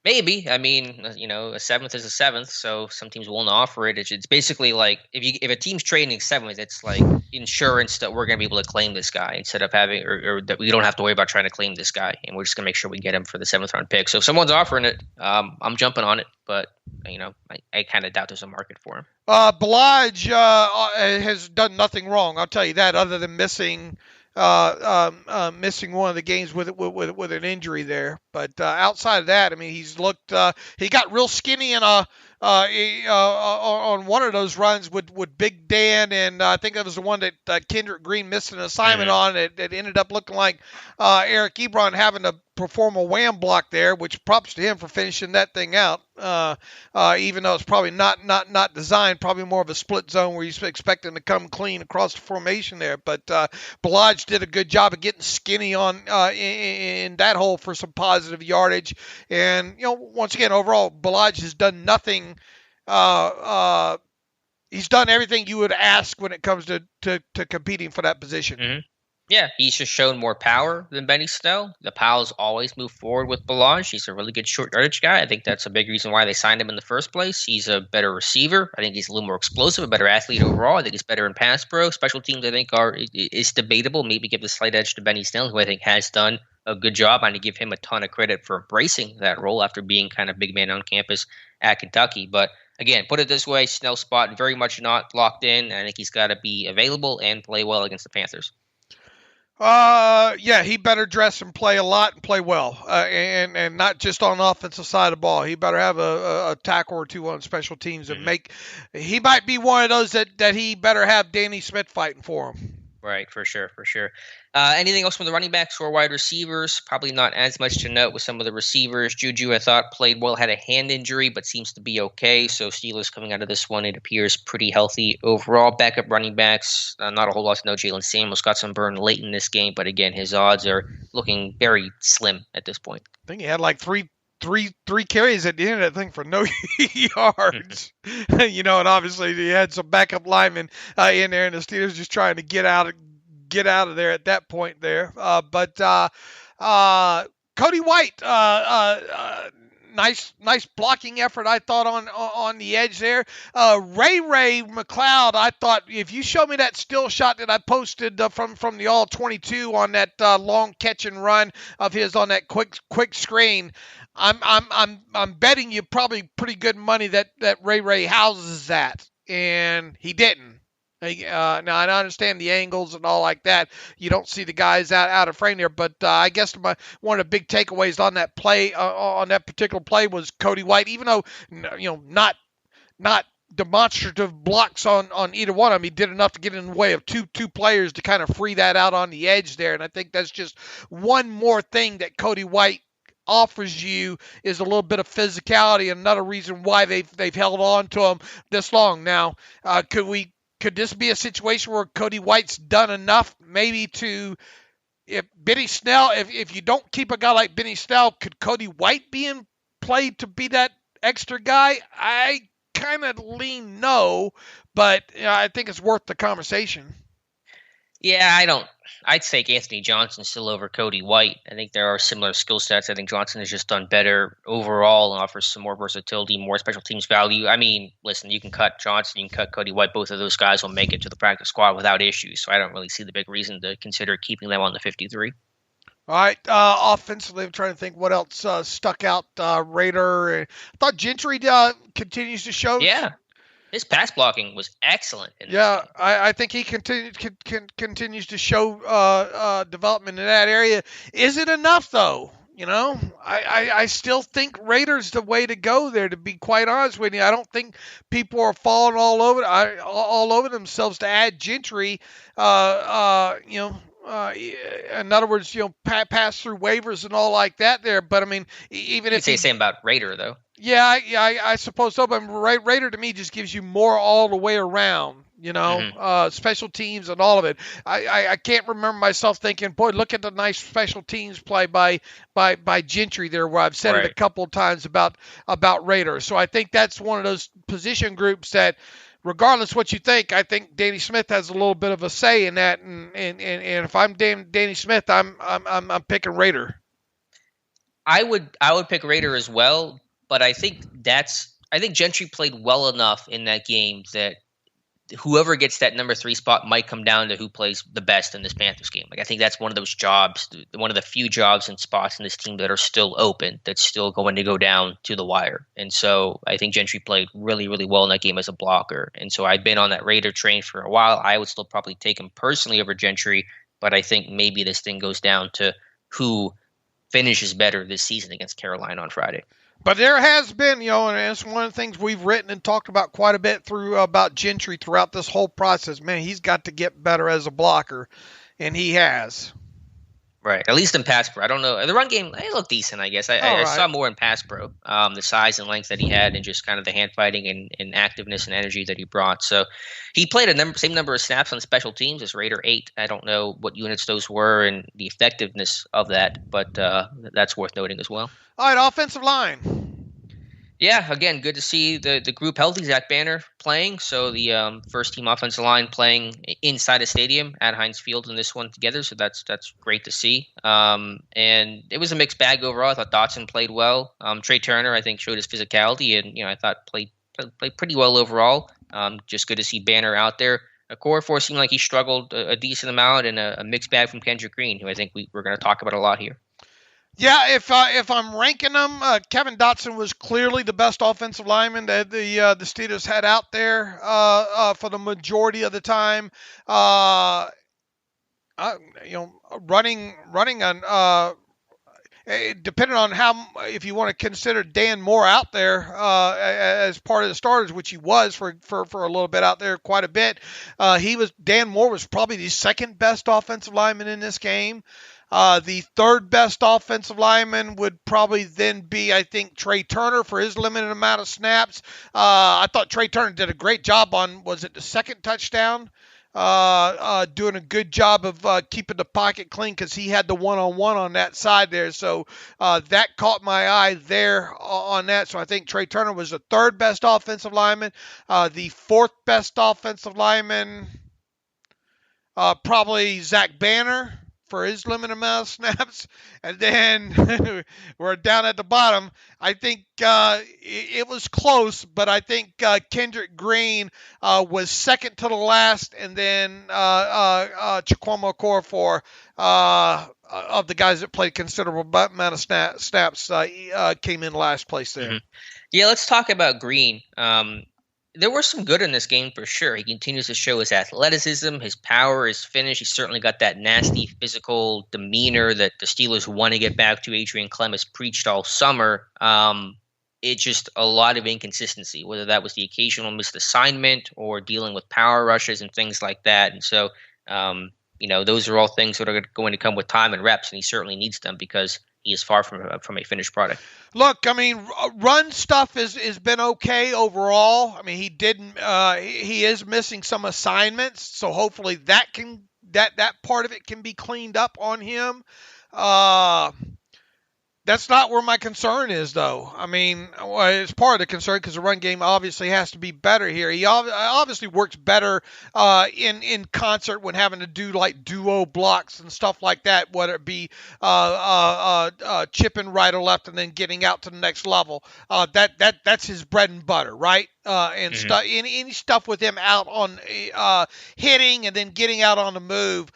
Maybe. I mean, a 7th is a 7th, so some teams won't offer it. It's basically like if a team's trading 7th, it's like insurance that we're going to be able to claim this guy instead of having, or that we don't have to worry about trying to claim this guy, and we're just going to make sure we get him for the 7th round pick. So if someone's offering it, I'm jumping on it, but I kind of doubt there's a market for him. Ballage has done nothing wrong, I'll tell you that, other than missing one of the games with an injury there. But outside of that, I mean, he's looked. He got real skinny on one of those runs with Big Dan, and I think that was the one that Kendrick Green missed an assignment on. It ended up looking like Eric Ebron having to perform a wham block there, which props to him for finishing that thing out. Even though it's probably not designed, probably more of a split zone where you're expecting to come clean across the formation there. But Ballage did a good job of getting skinny on in that hole for some positive yardage. And once again, overall, Ballage has done nothing he's done everything you would ask when it comes to competing for that position. Mm-hmm. Yeah, he's just shown more power than Benny Snell. The Pals always move forward with Balaj. He's a really good short yardage guy. I think that's a big reason why they signed him in the first place. He's a better receiver. I think he's a little more explosive, a better athlete overall. I think he's better in pass pro. Special teams, I think, is debatable. Maybe give the slight edge to Benny Snell, who I think has done a good job. I need to give him a ton of credit for embracing that role after being kind of big man on campus at Kentucky. But again, put it this way, Snell's spot very much not locked in. I think he's got to be available and play well against the Panthers. Yeah, he better dress and play a lot and play well, and not just on the offensive side of the ball. He better have a tackle or two on special teams and he might be one of those that he better have Danny Smith fighting for him. Right, for sure. Anything else from the running backs or wide receivers? Probably not as much to note with some of the receivers. Juju, I thought, played well, had a hand injury, but seems to be okay. So Steelers coming out of this one, it appears pretty healthy overall. Backup running backs, not a whole lot to know. Jalen Samuels got some burn late in this game, but again, his odds are looking very slim at this point. I think he had like three carries at the end of that thing for no yards. And obviously he had some backup linemen in there, and the Steelers just trying to get out of there at that point there. But Cody White, nice blocking effort, I thought, on the edge there. Ray McLeod, I thought, if you show me that still shot that I posted from the All-22 on that long catch and run of his on that quick screen, I'm betting you probably pretty good money that Ray houses that, and he didn't. Now I understand the angles and all like that. You don't see the guys out of frame there, but I guess one of the big takeaways on that play, on that particular play, was Cody White. Even though not demonstrative blocks on either one of them, he did enough to get in the way of two players to kind of free that out on the edge there. And I think that's just one more thing that Cody White offers you, is a little bit of physicality, and another reason why they've held on to him this long. Now, could this be a situation where Cody White's done enough maybe to, if Benny Snell, if you don't keep a guy like Benny Snell, could Cody White be in play to be that extra guy? I kind of lean no, but I think it's worth the conversation. Yeah, I'd take Anthony Johnson still over Cody White. I think there are similar skill sets. I think Johnson has just done better overall and offers some more versatility, more special teams value. I mean, listen, you can cut Johnson, you can cut Cody White. Both of those guys will make it to the practice squad without issues. So I don't really see the big reason to consider keeping them on the 53. All right, offensively, I'm trying to think what else stuck out. Raider, I thought Gentry continues to show. Yeah. His pass blocking was excellent. I think he continues to show development in that area. Is it enough, though? I still think Raiders the way to go there, to be quite honest with you. I don't think people are falling all over themselves to add Gentry. In other words, pass through waivers and all like that there. But I mean, even if you say the same about Raider, though. Yeah, I suppose so. But Raider to me just gives you more all the way around. Special teams and all of it. I can't remember myself thinking, boy, look at the nice special teams play by Gentry there, where I've said it a couple of times about Raider. So I think that's one of those position groups that, regardless what you think, I think Danny Smith has a little bit of a say in that. And if I'm Danny Smith, I'm picking Raider. I would pick Raider as well, but I think Gentry played well enough in that game that whoever gets that number 3 spot might come down to who plays the best in this Panthers game. Like, I think that's one of those jobs, one of the few jobs and spots in this team that are still open, that's still going to go down to the wire. And so I think Gentry played really, really well in that game as a blocker. And so I've been on that Raider train for a while. I would still probably take him personally over Gentry, but I think maybe this thing goes down to who finishes better this season against Carolina on Friday. But there has been, and it's one of the things we've written and talked about quite a bit about Gentry throughout this whole process. Man, he's got to get better as a blocker, and he has. Right, at least in pass pro. I don't know. The run game, it looked decent, I guess. I saw more in pass pro, the size and length that he had and just kind of the hand fighting and activeness and energy that he brought. So he played same number of snaps on special teams as Raider 8. I don't know what units those were and the effectiveness of that, but that's worth noting as well. All right, offensive line. Yeah, again, good to see the group healthy. Zach Banner playing, so the first team offensive line playing inside a stadium at Heinz Field in this one together. So that's great to see. And it was a mixed bag overall. I thought Dotson played well. Trey Turner, I think, showed his physicality, and I thought played pretty well overall. Just good to see Banner out there. Okorafor seemed like he struggled a decent amount, and a mixed bag from Kendrick Green, who I think we're going to talk about a lot here. Yeah, if I'm ranking them, Kevin Dotson was clearly the best offensive lineman that the Steelers had out there for the majority of the time. Running on. Depending on if you want to consider Dan Moore out there as part of the starters, which he was for a little bit out there, quite a bit. Dan Moore was probably the second best offensive lineman in this game. The third best offensive lineman would probably then be, I think, Trey Turner for his limited amount of snaps. I thought Trey Turner did a great job on, was it the second touchdown? Doing a good job of keeping the pocket clean because he had the one-on-one on that side there. So that caught my eye there on that. So I think Trey Turner was the third best offensive lineman. The fourth best offensive lineman, probably Zach Banner for his limited amount of snaps. And then we're down at the bottom. I think it was close, but I think Kendrick Green was second to the last, and then Chukwuma Okorafor, of the guys that played considerable amount of snaps, came in last place there. Mm-hmm. Yeah, let's talk about Green. There was some good in this game for sure. He continues to show his athleticism, his power, his finish. He's certainly got that nasty physical demeanor that the Steelers want to get back to. Adrian Clem has preached all summer. It's just a lot of inconsistency, whether that was the occasional missed assignment or dealing with power rushes and things like that. And so, those are all things that are going to come with time and reps, and he certainly needs them because he is far from a finished product. Look, I mean, run stuff has been okay overall. I mean, he is missing some assignments, so hopefully that part of it can be cleaned up on him. That's not where my concern is, though. I mean, it's part of the concern because the run game obviously has to be better here. He obviously works better in concert when having to do like duo blocks and stuff like that, whether it be chipping right or left and then getting out to the next level. That's his bread and butter, right? Any stuff with him out on hitting and then getting out on the move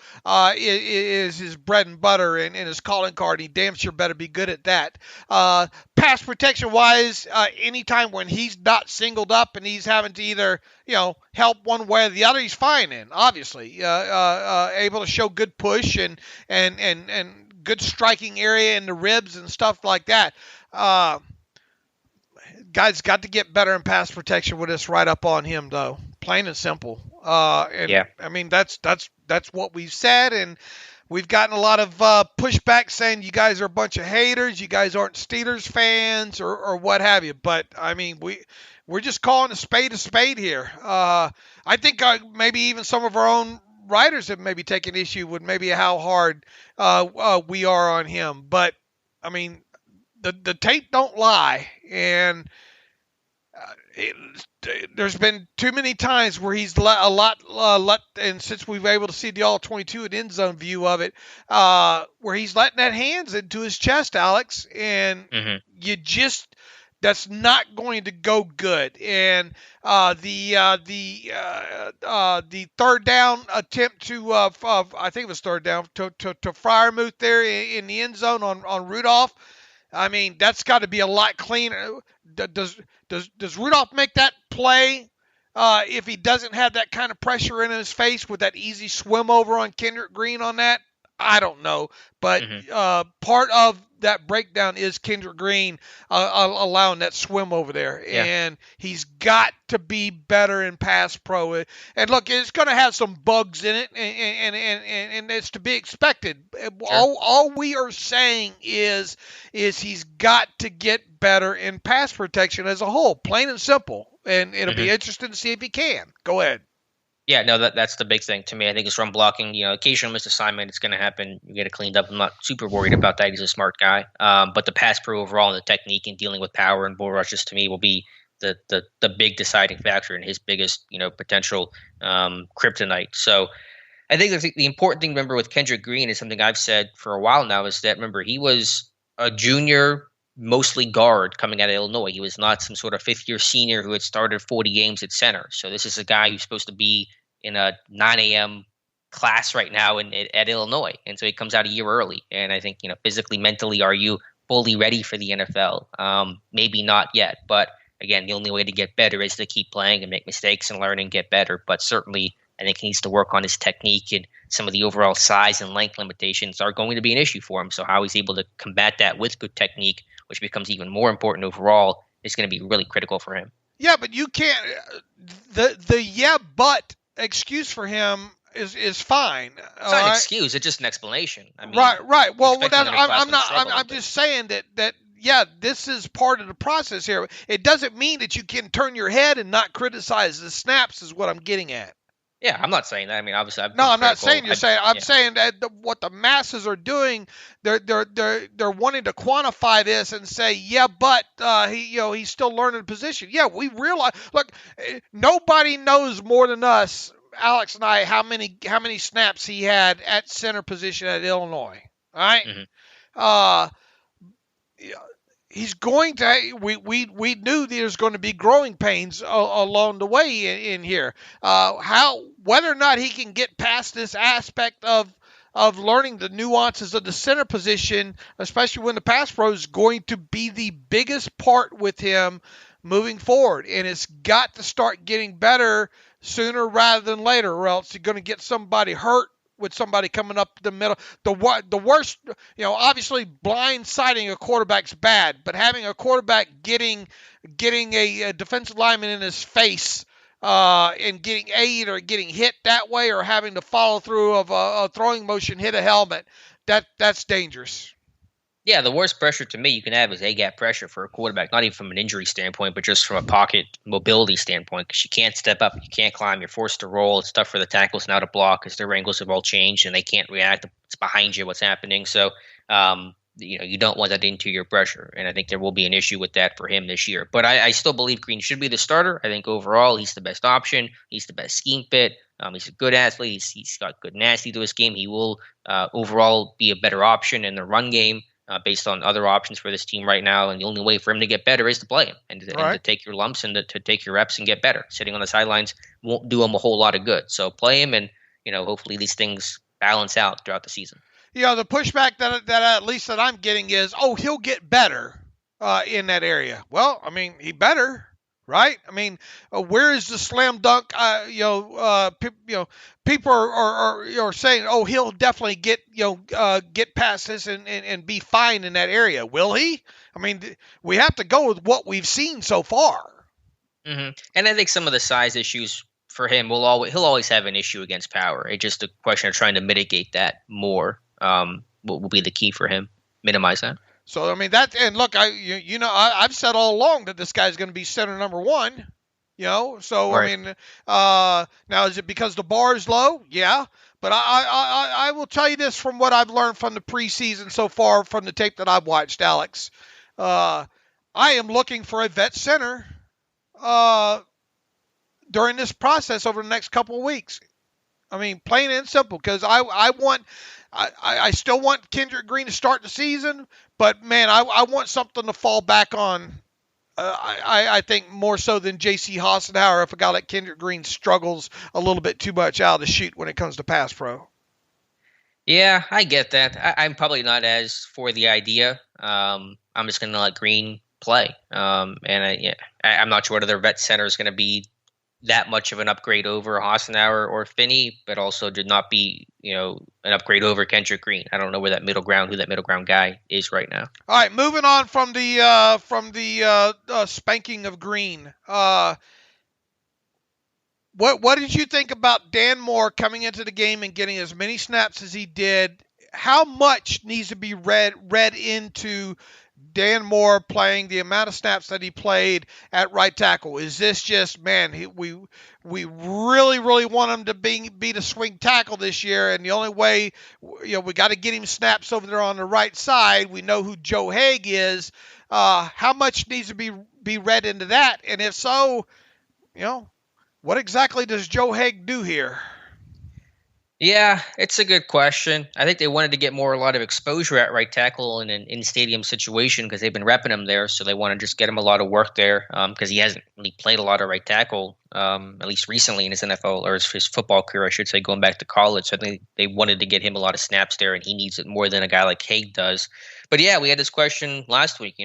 is his bread and butter and his calling card. He damn sure better be good at that. Pass protection wise, anytime when he's not singled up and he's having to either help one way or the other, he's fine in. Obviously, able to show good push and good striking area in the ribs and stuff like that. Guy's got to get better in pass protection with this right up on him, though. Plain and simple. I mean, that's what we've said, and we've gotten a lot of pushback saying you guys are a bunch of haters, you guys aren't Steelers fans, or what have you. But I mean, we're just calling a spade here. I think maybe even some of our own writers have maybe taken issue with maybe how hard we are on him. But I mean, the tape don't lie, and there's been too many times where he's and since we've been able to see the all-22 and end zone view of it, where he's letting that hands into his chest, Alex, and that's not going to go good. And the third down attempt to I think it was third down to Freiermuth there in the end zone on Rudolph. I mean, that's got to be a lot cleaner. Does Rudolph make that play if he doesn't have that kind of pressure in his face with that easy swim over on Kendrick Green on that? I don't know. But part of that breakdown is Kendrick Green allowing that swim over there. Yeah. And he's got to be better in pass pro. And look, it's going to have some bugs in it, and it's to be expected. Sure. All we are saying is he's got to get better in pass protection as a whole, plain and simple. And it'll be interesting to see if he can. Go ahead. Yeah, no, that's the big thing to me. I think it's run blocking. Occasional missed assignment, it's going to happen. You get it cleaned up. I'm not super worried about that. He's a smart guy. But the pass pro overall and the technique and dealing with power and bull rushes to me will be the big deciding factor and his biggest potential kryptonite. So I think the important thing to remember with Kendrick Green is something I've said for a while now is that remember he was a junior, mostly guard coming out of Illinois. He was not some sort of fifth-year senior who had started 40 games at center. So this is a guy who's supposed to be in a 9 a.m. class right now at Illinois. And so he comes out a year early. And I think, physically, mentally, are you fully ready for the NFL? Maybe not yet. But again, the only way to get better is to keep playing and make mistakes and learn and get better. But certainly, I think he needs to work on his technique, and some of the overall size and length limitations are going to be an issue for him. So how he's able to combat that with good technique, which becomes even more important overall, is going to be really critical for him. Yeah, but you can't but excuse for him is fine. It's not an excuse; it's just an explanation. I mean, right. Well, I'm just saying that this is part of the process here. It doesn't mean that you can turn your head and not criticize the snaps. Is what I'm getting at. Yeah, I'm not saying that. I mean, obviously, I'm not saying you're saying. I'm saying that what the masses are doing, they're wanting to quantify this and say, but he's still learning position. Yeah, we realize. Look, nobody knows more than us, Alex and I, how many snaps he had at center position at Illinois. All right. Mm-hmm. He's going to. We knew there's going to be growing pains along the way in here. Whether or not he can get past this aspect of learning the nuances of the center position, especially when the pass pro, is going to be the biggest part with him moving forward, and it's got to start getting better sooner rather than later, or else you're going to get somebody hurt with somebody coming up the middle. The worst, obviously blindsiding a quarterback's bad, but having a quarterback getting a defensive lineman in his face and getting aid or getting hit that way, or having to follow through of a throwing motion, hit a helmet, that's dangerous. Yeah, the worst pressure to me you can have is A-gap pressure for a quarterback, not even from an injury standpoint, but just from a pocket mobility standpoint, because you can't step up, you can't climb, you're forced to roll. It's tough for the tackles now to block because their angles have all changed and they can't react. It's behind you, what's happening. So, you don't want that interior pressure, and I think there will be an issue with that for him this year. But I still believe Green should be the starter. I think overall he's the best option. He's the best scheme fit. He's a good athlete. He's got good nasty to his game. He will overall be a better option in the run game. Based on other options for this team right now. And the only way for him to get better is to play him and to take your lumps and to take your reps and get better. Sitting on the sidelines won't do him a whole lot of good. So play him, and hopefully these things balance out throughout the season. The pushback that at least that I'm getting is, he'll get better in that area. Well, I mean, he better. Right? I mean, where is the slam dunk? People are saying, he'll definitely get past this and be fine in that area. Will he? I mean, we have to go with what we've seen so far. Mm-hmm. And I think some of the size issues for him he'll always have an issue against power. It's just a question of trying to mitigate that more. Will be the key for him. Minimize that. So, I mean, look, I've said all along that this guy's going to be center number one, so, right. I mean, now is it because the bar is low? Yeah. But I will tell you this from what I've learned from the preseason so far, from the tape that I've watched, Alex. I am looking for a vet center during this process over the next couple of weeks. I mean, plain and simple, because I still want Kendrick Green to start the season, but man, I want something to fall back on. I think more so than J.C. Hassenauer if a guy like Kendrick Green struggles a little bit too much out of the chute when it comes to pass pro. Yeah, I get that. I'm probably not as for the idea. I'm just going to let Green play. I'm not sure whether their vet center is going to be that much of an upgrade over Hassenauer or Finney, but also did not be, an upgrade over Kendrick Green. I don't know who that middle ground guy is right now. All right, moving on from the spanking of Green. What did you think about Dan Moore coming into the game and getting as many snaps as he did? How much needs to be read into Dan Moore playing the amount of snaps that he played at right tackle? Is this just, man, we really want him to be the swing tackle this year, and the only way, we got to get him snaps over there on the right side. We know who Joe Haeg is. How much needs to be read into that? And if so, what exactly does Joe Haeg do here? Yeah, it's a good question. I think they wanted to get a lot of exposure at right tackle in an in-stadium situation because they've been repping him there, so they want to just get him a lot of work there because he hasn't really played a lot of right tackle, at least recently in his NFL or his football career, I should say, going back to college. So I think they wanted to get him a lot of snaps there, and he needs it more than a guy like Haig does. But yeah, we had this question last week,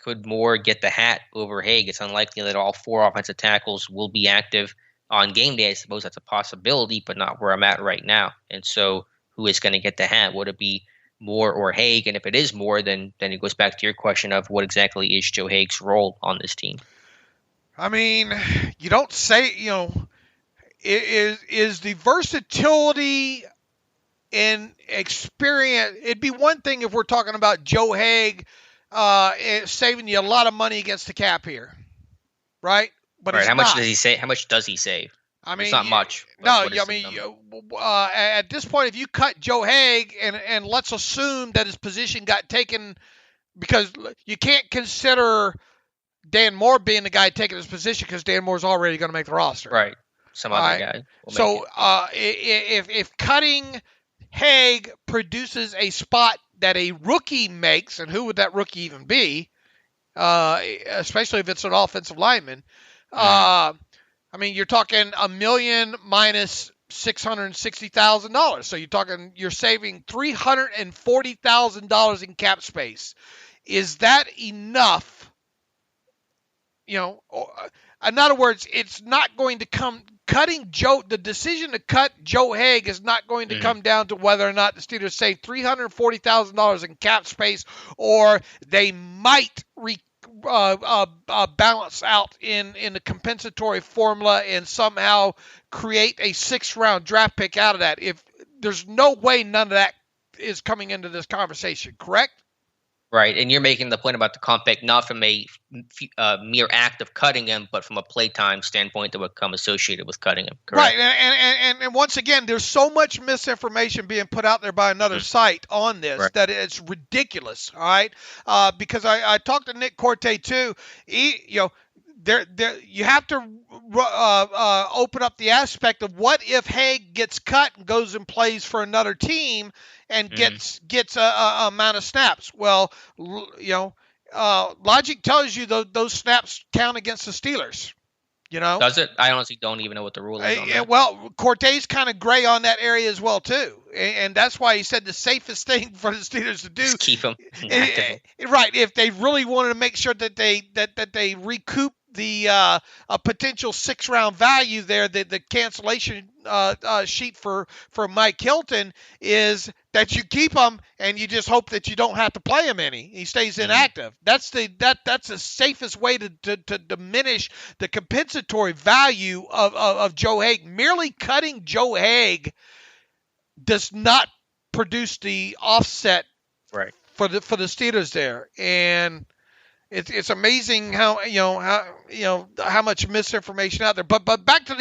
could Moore get the hat over Haig? It's unlikely that all 4 offensive tackles will be active on game day. I suppose that's a possibility, but not where I'm at right now. And so who is going to get the hat? Would it be Moore or Haig? And if it is Moore, then it goes back to your question of what exactly is Joe Haig's role on this team? I mean, you don't say, is the versatility and experience. It'd be one thing if we're talking about Joe Haeg saving you a lot of money against the cap here, right? But right. How much does he save? How much does he save? I mean, it's not much. No, I mean, at this point, if you cut Joe Haeg and let's assume that his position got taken, because you can't consider Dan Moore being the guy taking his position because Dan Moore's already going to make the roster. Right. Some other guy. So if cutting Haeg produces a spot that a rookie makes, and who would that rookie even be? Especially if it's an offensive lineman. I mean, you're talking $1 million minus $660,000. So you're saving $340,000 in cap space. Is that enough? In other words, it's not going to come. The decision to cut Joe Haeg is not going to come down to whether or not the Steelers save $340,000 in cap space, or they might balance out in the compensatory formula and somehow create a 6th-round draft pick out of that. If there's no way none of that is coming into this conversation, correct? Right, and you're making the point about the comp pick not from a mere act of cutting him, but from a playtime standpoint that would come associated with cutting him. Correct? Right, and once again, there's so much misinformation being put out there by another site on this that it's ridiculous. All right, because I talked to Nick Corte too. You have to open up the aspect of what if Haeg gets cut and goes and plays for another team and gets a amount of snaps. Well, logic tells you those snaps count against the Steelers. Does it? I honestly don't even know what the rule is on that. Well, Cortez kind of gray on that area as well too, and that's why he said the safest thing for the Steelers to do is keep him right. If they really wanted to make sure that they recoup the a potential 6th-round value there, the cancellation sheet for Mike Hilton is that you keep him and you just hope that you don't have to play him any. He stays inactive. That's the safest way to diminish the compensatory value of Joe Haeg. Merely cutting Joe Haeg does not produce the offset for the Steelers there, and it's amazing how much misinformation out there. But back to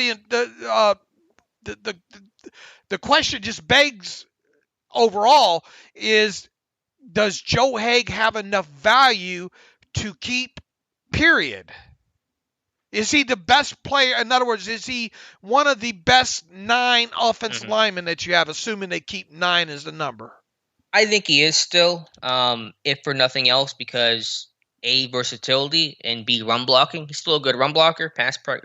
the question just begs overall is, does Joe Haeg have enough value to keep, period? Is he the best player? In other words, is he one of the best 9 offensive linemen that you have, assuming they keep 9 as the number? I think he is still, if for nothing else, because A, versatility, and B, run blocking. He's still a good run blocker. Pass pro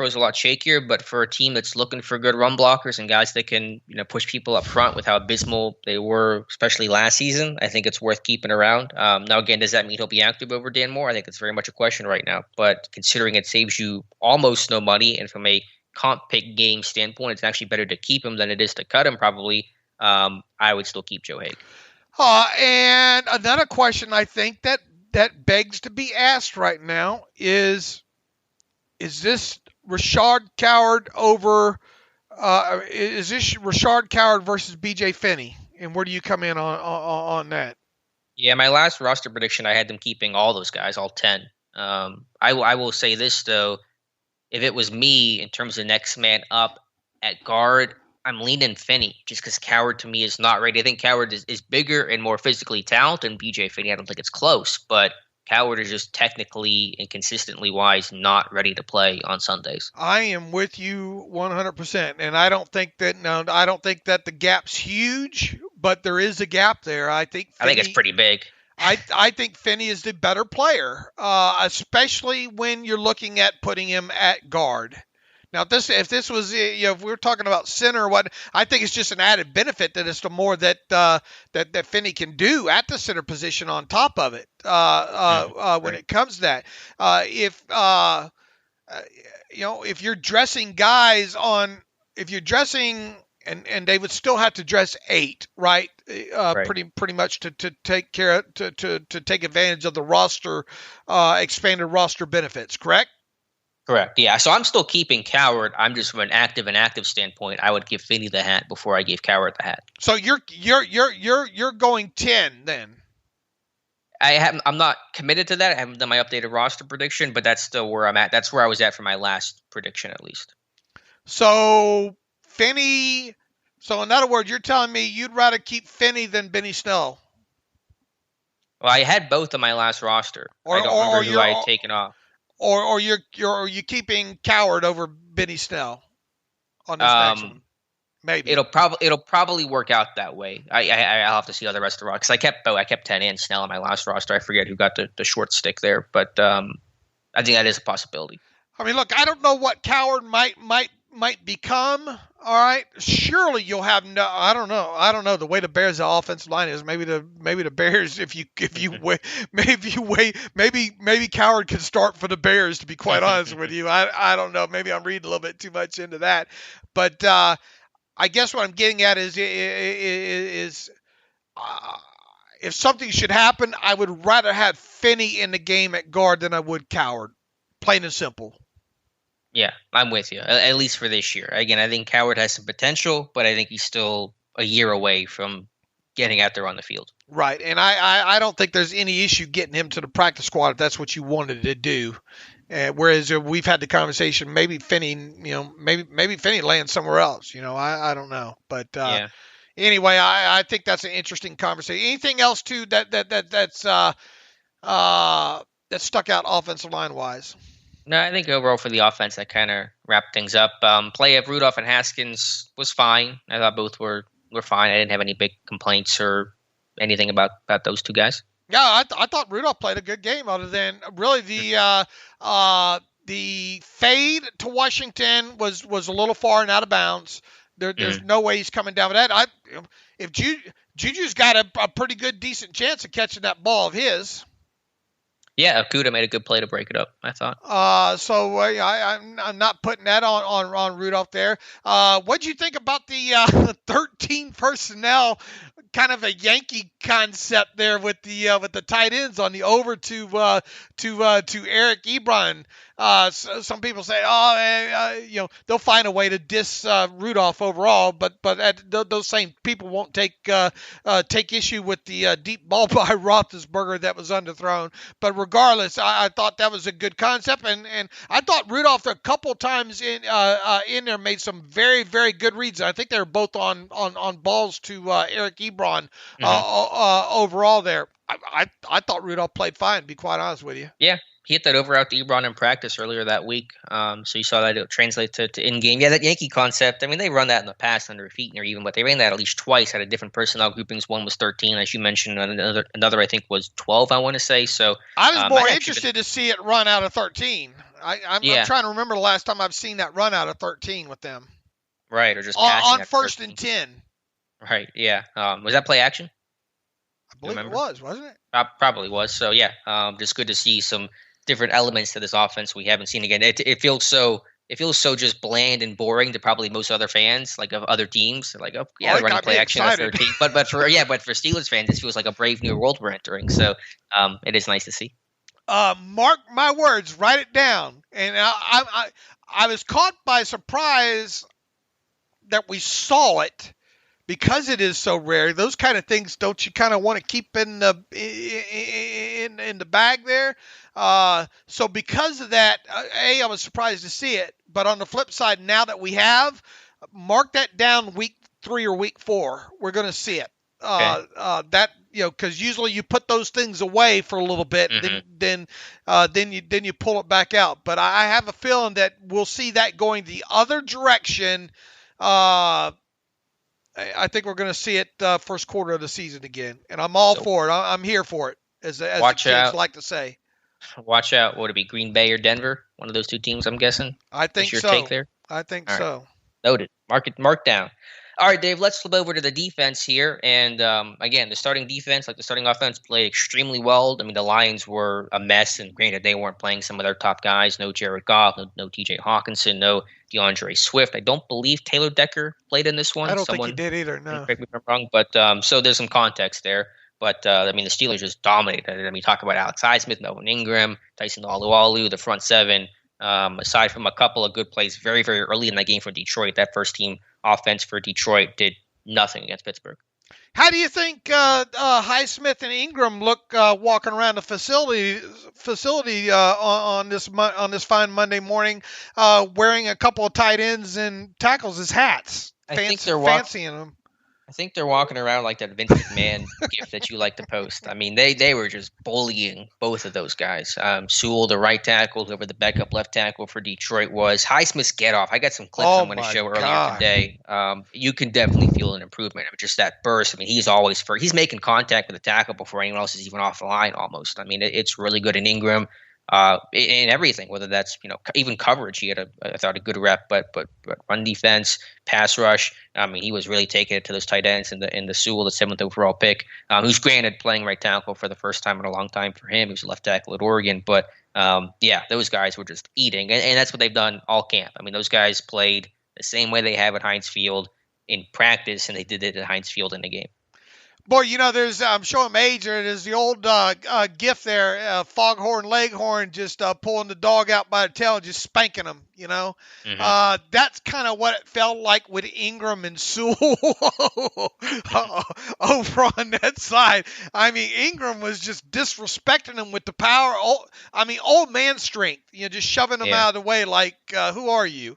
is a lot shakier, but for a team that's looking for good run blockers and guys that can push people up front with how abysmal they were, especially last season, I think it's worth keeping around. Now, again, does that mean he'll be active over Dan Moore? I think it's very much a question right now. But considering it saves you almost no money, and from a comp pick game standpoint, it's actually better to keep him than it is to cut him probably. I would still keep Joe Haeg. And another question I think that begs to be asked right now is this Rashard Coward is this Rashard Coward versus BJ Finney? And where do you come in on that? Yeah, my last roster prediction, I had them keeping all those guys, all 10. I will say this, though. If it was me in terms of next man up at guard, I'm leaning Finney just because Coward to me is not ready. I think Coward is bigger and more physically talented than BJ Finney. I don't think it's close, but Coward is just technically and consistently wise not ready to play on Sundays. I am with you 100%, and I don't think that the gap's huge, but there is a gap there. I think it's pretty big. I think Finney is the better player, especially when you're looking at putting him at guard. Now, if this was, if we were talking about center or what, I think it's just an added benefit that it's the more that Finney can do at the center position on top of it when it comes to that. If you're dressing guys and they would still have to dress 8, right? Pretty much to take take advantage of the roster, expanded roster benefits, correct? Correct. Yeah. So I'm still keeping Coward. I'm just from an active standpoint. I would give Finney the hat before I gave Coward the hat. So you're going 10 then. I'm not committed to that. I haven't done my updated roster prediction, but that's still where I'm at. That's where I was at for my last prediction, at least. So Finney. So in other words, you're telling me you'd rather keep Finney than Benny Snell? Well, I had both on my last roster. I don't remember who I had taken off. Or you're keeping Coward over Benny Snell on this next one? Maybe it'll probably work out that way. I'll have to see how the rest of the roster, because I kept 10 and Snell on my last roster. I forget who got the short stick there, but I think that is a possibility. I mean, look, I don't know what Coward might become. All right, surely you'll have no. I don't know the way the Bears' offensive line is. Maybe the Bears, maybe Coward can start for the Bears. To be quite honest with you, I don't know. Maybe I'm reading a little bit too much into that, but I guess what I'm getting at is if something should happen, I would rather have Finney in the game at guard than I would Coward. Plain and simple. Yeah, I'm with you, at least for this year. Again, I think Coward has some potential, but I think he's still a year away from getting out there on the field. Right, and I don't think there's any issue getting him to the practice squad if that's what you wanted to do. Whereas we've had the conversation, maybe Finney, maybe Finney lands somewhere else. I don't know, but anyway, I think that's an interesting conversation. Anything else too that's stuck out offensive line wise? No, I think overall for the offense, that kind of wrapped things up. Play of Rudolph and Haskins was fine. I thought both were fine. I didn't have any big complaints or anything about those two guys. Yeah, I thought Rudolph played a good game, other than really the fade to Washington was a little far and out of bounds. There's no way he's coming down with that. If Juju's got a pretty good, decent chance of catching that ball of his. Yeah, Okuda made a good play to break it up, I thought. I'm not putting that on Rudolph there. What'd you think about the 13 personnel, kind of a Yankee concept there with the tight ends on the over to Eric Ebron? Some people say, they'll find a way to diss Rudolph overall, but those same people won't take issue with the deep ball by Roethlisberger that was underthrown. But regardless, I thought that was a good concept, and I thought Rudolph a couple times in there made some very, very good reads. I think they were both on balls to Eric Ebron overall there. I thought Rudolph played fine, to be quite honest with you. Yeah. He hit that over out to Ebron in practice earlier that week. So you saw that it translate to in-game. Yeah, that Yankee concept, I mean, they run that in the past under Feetner even, but they ran that at least twice out of different personnel groupings. One was 13, as you mentioned. Another I think, was 12, I want to say. So I was more interested to see it run out of 13. I'm trying to remember the last time I've seen that run out of 13 with them. Right, or just on first and 10. Right, yeah. Was that play action? I believe it was, wasn't it? Probably was. So, yeah, just good to see some different elements to this offense we haven't seen again. It feels so just bland and boring to probably most other fans, like of other teams. They're like, oh yeah, they're running play action at 13. But for Steelers fans, this feels like a brave new world we're entering. So it is nice to see. Mark my words, write it down. And I was caught by surprise that we saw it, because it is so rare, those kind of things don't you kind of want to keep in the bag there? So because of that, I was surprised to see it. But on the flip side, now that we have, mark that down week 3 or week 4, we're going to see it. Okay. That because usually you put those things away for a little bit, then you pull it back out. But I have a feeling that we'll see that going the other direction. I think we're going to see it first quarter of the season again, and I'm all for it. I'm here for it, as the kids like to say. Watch out. Would it be Green Bay or Denver? One of those 2 teams, I'm guessing. I think What's so. your take there? I think all so. Right. Noted. Mark down. All right, Dave, let's flip over to the defense here. And, again, the starting defense, like the starting offense, played extremely well. I mean, the Lions were a mess, and granted, they weren't playing some of their top guys. No Jared Goff, no T.J. Hawkinson, no DeAndre Swift. I don't believe Taylor Decker played in this one. I don't think he did either, no. Correct me if I'm wrong. But so there's some context there. But, I mean, the Steelers just dominated. I mean, talk about Alex Highsmith, Melvin Ingram, Tyson Alualu, the front 7. Aside from a couple of good plays very, very early in that game for Detroit, that first team offense for Detroit did nothing against Pittsburgh. How do you think Highsmith and Ingram look walking around the facility on this fine Monday morning, wearing a couple of tight ends and tackles as hats? Fancying them. I think they're walking around like that Vince McMahon gift that you like to post. I mean, they were just bullying both of those guys. Sewell, the right tackle, whoever the backup left tackle for Detroit was. Highsmith's get off. I got some clips I'm going to show earlier today. You can definitely feel an improvement of just that burst. I mean, he's making contact with the tackle before anyone else is even off the line almost. I mean, it's really good in Ingram. In everything, whether that's even coverage, he had I thought a good rep, but run defense, pass rush. I mean, he was really taking it to those tight ends in the Sewell, the 7th overall pick, who's granted playing right tackle for the first time in a long time for him. He was a left tackle at Oregon, but those guys were just eating, and that's what they've done all camp. I mean, those guys played the same way they have at Heinz Field in practice, and they did it at Heinz Field in the game. Boy, there's I'm showing age. There's the old gif there, Foghorn Leghorn just pulling the dog out by the tail and just spanking him. That's kind of what it felt like with Ingram and Sewell over on that side. I mean, Ingram was just disrespecting him with the power. Old man strength. Just shoving him out of the way like, who are you?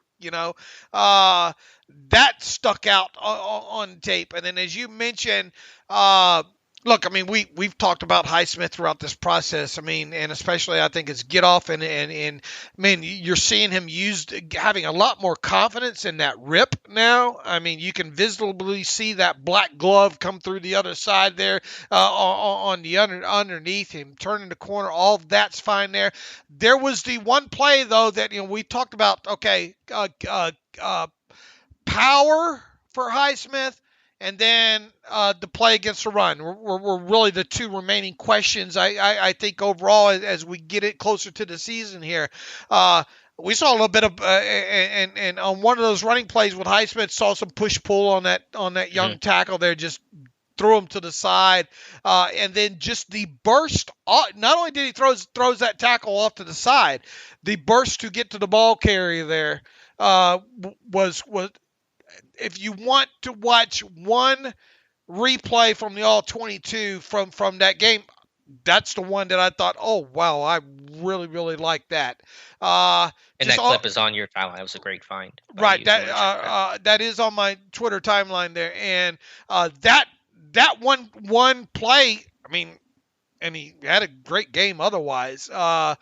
That stuck out on tape. And then, as you mentioned, look, I mean, we've talked about Highsmith throughout this process. I mean, and especially I think it's get off and I mean, you're seeing him having a lot more confidence in that rip now. I mean, you can visibly see that black glove come through the other side there on the underneath him, turning the corner. All of that's fine there. There was the one play though that we talked about. Okay, power for Highsmith, and then the play against the run were really the 2 remaining questions. I think overall as we get it closer to the season here, we saw a little bit of and on one of those running plays with Highsmith, saw some push pull on that young tackle there, just threw him to the side, and then just the burst. Not only did he throws that tackle off to the side, the burst to get to the ball carrier there was. If you want to watch one replay from the All-22 from that game, that's the one that I thought, oh, wow, I really, really like that. And that clip is on your timeline. That was a great find. Right. That is on my Twitter timeline there. And that one play, I mean, and he had a great game otherwise, really,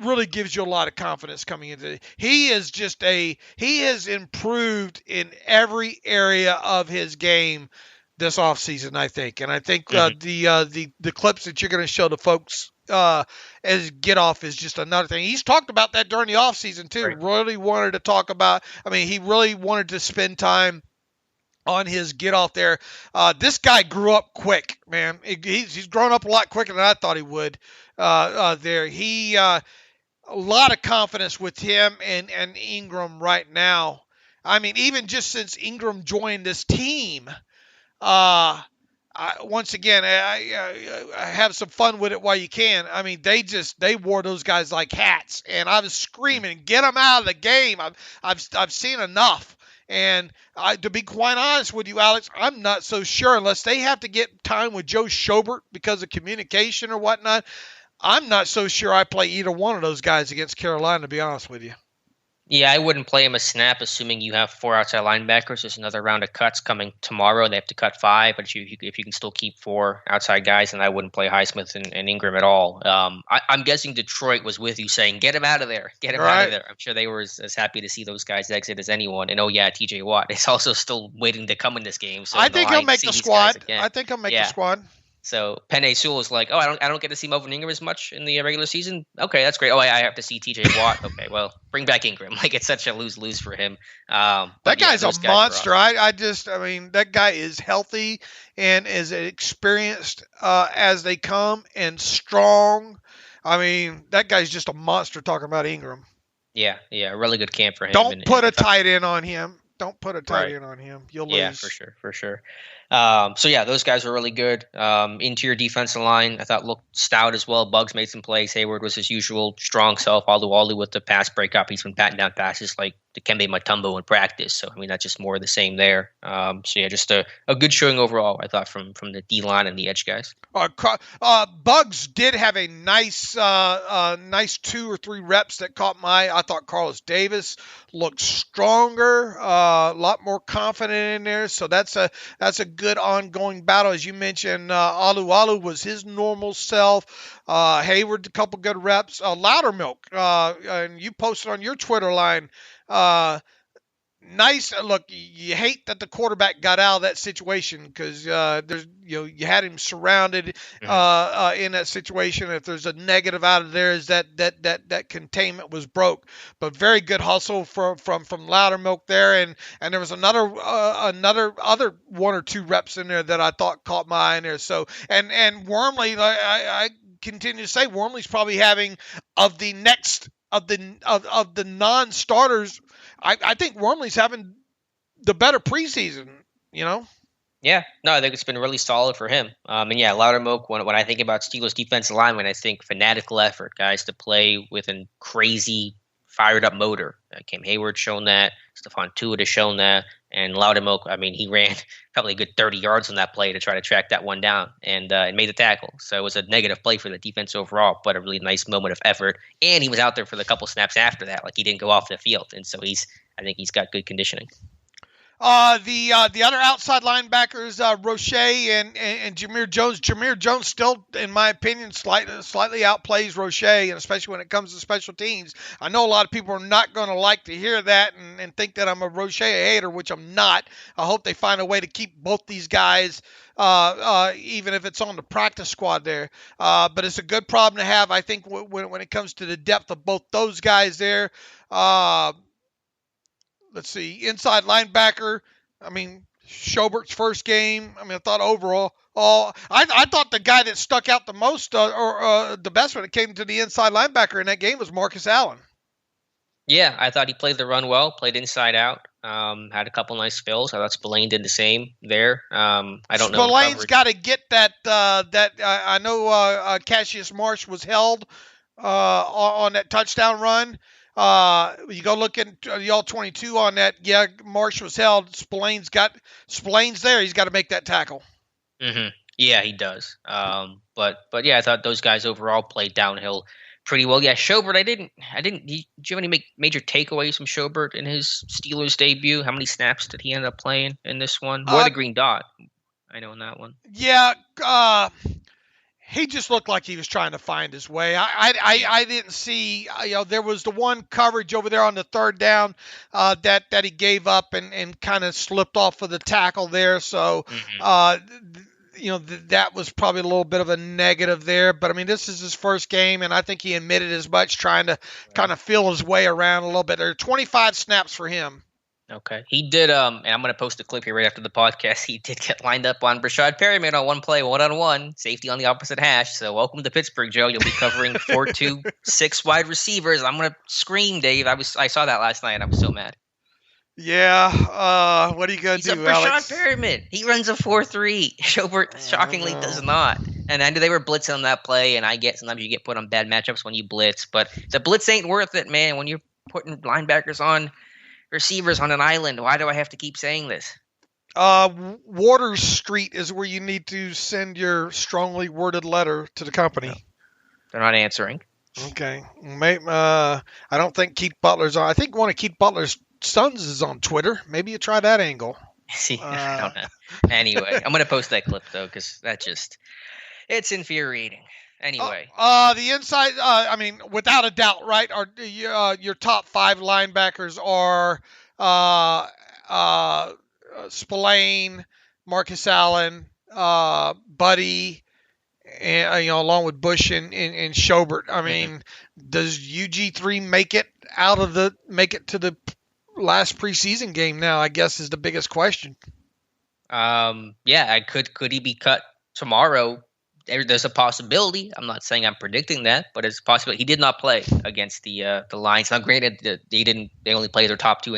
really gives you a lot of confidence coming into it. He has improved in every area of his game this offseason, I think. And I think the clips that you're going to show the folks as get off is just another thing. He's talked about that during the offseason too. Right. Really wanted to talk about, he really wanted to spend time on his get off there. This guy grew up quick, man. He's grown up a lot quicker than I thought he would there. A lot of confidence with him and Ingram right now. I mean, even just since Ingram joined this team, once again, I have some fun with it while you can. I mean, they wore those guys like hats, and I was screaming, "Get them out of the game!" I've seen enough. And to be quite honest with you, Alex, I'm not so sure unless they have to get time with Joe Schobert because of communication or whatnot. I'm not so sure I play either one of those guys against Carolina, to be honest with you. Yeah, I wouldn't play him a snap, assuming you have 4 outside linebackers. There's another round of cuts coming tomorrow. They have to cut 5, but if you can still keep 4 outside guys, then I wouldn't play Highsmith and Ingram at all. I'm guessing Detroit was with you saying, get him out of there. Get him out of there. I'm sure they were as happy to see those guys exit as anyone. And, TJ Watt is also still waiting to come in this game. So I think he'll make the squad. The squad. So Penei Sewell is like, I don't get to see Melvin Ingram as much in the regular season. Okay, that's great. I have to see TJ Watt. Okay, well, bring back Ingram. Like, it's such a lose-lose for him. That guy's a monster. That guy is healthy and is experienced as they come and strong. I mean, that guy's just a monster. Talking about Ingram. Yeah, a really good camp for him. Don't put a tight end on him. Don't put a tight end on him. You'll lose. Yeah, for sure. Those guys were really good. Interior defensive line, I thought, looked stout as well. Buggs made some plays. Hayward was his usual strong self. Alu with the pass breakup. He's been batting down passes like Dikembe Mutombo in practice. So, that's just more of the same there. Just a good showing overall, I thought, from the D-line and the edge guys. Buggs did have a nice 2 or 3 reps that caught my eye. I thought Carlos Davis looked stronger, a lot more confident in there. So that's a good ongoing battle. As you mentioned, Alu was his normal self. Hayward, a couple good reps. Loudermilk, and you posted on your Twitter line, nice. Look, you hate that the quarterback got out of that situation because you had him surrounded in that situation. If there's a negative out of there, is that containment was broke. But very good hustle from Loudermilk there, and there was another 1 or 2 reps in there that I thought caught my eye in there. So and Wormley, I continue to say Wormley's probably having of the non-starters. I think Wormley's having the better preseason, Yeah, no, I think it's been really solid for him. Loudermilk, when I think about Steelers defensive linemen, I think fanatical effort, guys to play with a crazy fired up motor. Cam Hayward shown that. Stephon Tuitt has shown that. And Loudermilk, he ran probably a good 30 yards on that play to try to track that one down and made the tackle. So it was a negative play for the defense overall, but a really nice moment of effort. And he was out there for the couple snaps after that. Like, he didn't go off the field. And so I think he's got good conditioning. The other outside linebackers, Roche and Jameer Jones. Jameer Jones still, in my opinion, slightly outplays Roche, and especially when it comes to special teams. I know a lot of people are not going to like to hear that and think that I'm a Roche hater, which I'm not. I hope they find a way to keep both these guys, even if it's on the practice squad there. But it's a good problem to have, I think, when it comes to the depth of both those guys there. Let's see, inside linebacker. Schobert's first game. I thought overall, I thought the guy that stuck out the most or the best when it came to the inside linebacker in that game was Marcus Allen. Yeah, I thought he played the run well, played inside out, had a couple nice fills. I thought Spillane did the same there. I don't know. Spillane's got to get that. I know Cassius Marsh was held on that touchdown run. You go look at the all-22 on that. Yeah, Marsh was held. Spillane's there. He's got to make that tackle. Mm-hmm. Yeah, he does. But yeah, I thought those guys overall played downhill pretty well. Yeah, Schobert, I didn't. Did you have any major takeaways from Schobert in his Steelers debut? How many snaps did he end up playing in this one? More the green dot, I know in that one. Yeah, he just looked like he was trying to find his way. I didn't see, there was the one coverage over there on the third down that he gave up and kind of slipped off of the tackle there. So, that was probably a little bit of a negative there. But, this is his first game, and I think he admitted as much, trying to kind of feel his way around a little bit. There are 25 snaps for him. Okay. He did, and I'm going to post a clip here right after the podcast. He did get lined up on Brashad Perryman on one play, 1-on-1, safety on the opposite hash. So welcome to Pittsburgh, Joe. You'll be covering 4-2-6 wide receivers. I'm going to scream, Dave. I saw that last night, and I was so mad. Yeah. What are you going to do, Alex? Brashad Perryman. He runs a 4-3. Schobert shockingly does not. And I knew they were blitzing on that play, and sometimes you get put on bad matchups when you blitz. But the blitz ain't worth it, man. When you're putting linebackers on receivers on an island. Why do I have to keep saying this? Water Street is where you need to send your strongly worded letter to the company. No, they're not answering. Okay. I don't think Keith Butler's on. I think one of Keith Butler's sons is on Twitter. Maybe you try that angle. See, I don't know. Anyway, I'm going to post that clip, though, because it's infuriating. Anyway. The inside, without a doubt, right, your top 5 linebackers are Spillane, Marcus Allen, Buddy, and along with Bush and Schobert. I mean, does UG3 make it to the last preseason game now? I guess is the biggest question. Could he be cut tomorrow? There's a possibility. I'm not saying I'm predicting that, but it's a possibility. He did not play against the Lions. Now, granted, they only played their top two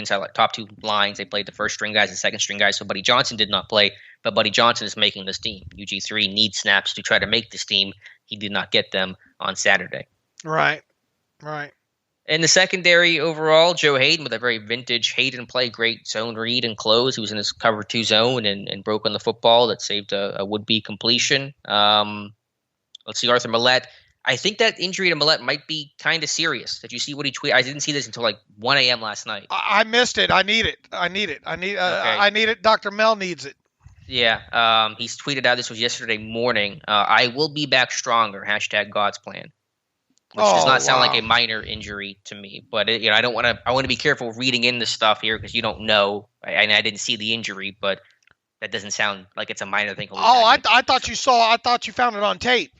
lines. They played the first string guys and second string guys. So Buddy Johnson did not play, but Buddy Johnson is making this team. UG3 needs snaps to try to make this team. He did not get them on Saturday. Right. In the secondary overall, Joe Hayden with a very vintage Hayden play, great zone read and close. He was in his cover 2 zone and broke on the football that saved a would-be completion. Let's see, Arthur Millette. I think that injury to Millette might be kind of serious. Did you see what he tweeted? I didn't see this until like 1 a.m. last night. I missed it. I need it. I need it. Dr. Mel needs it. Yeah. He's tweeted out, this was yesterday morning. I will be back stronger. # God's plan. Which does not sound like a minor injury to me, but I don't want to. I want to be careful reading in this stuff here because you don't know. I didn't see the injury, but that doesn't sound like it's a minor thing. I thought you saw. I thought you found it on tape.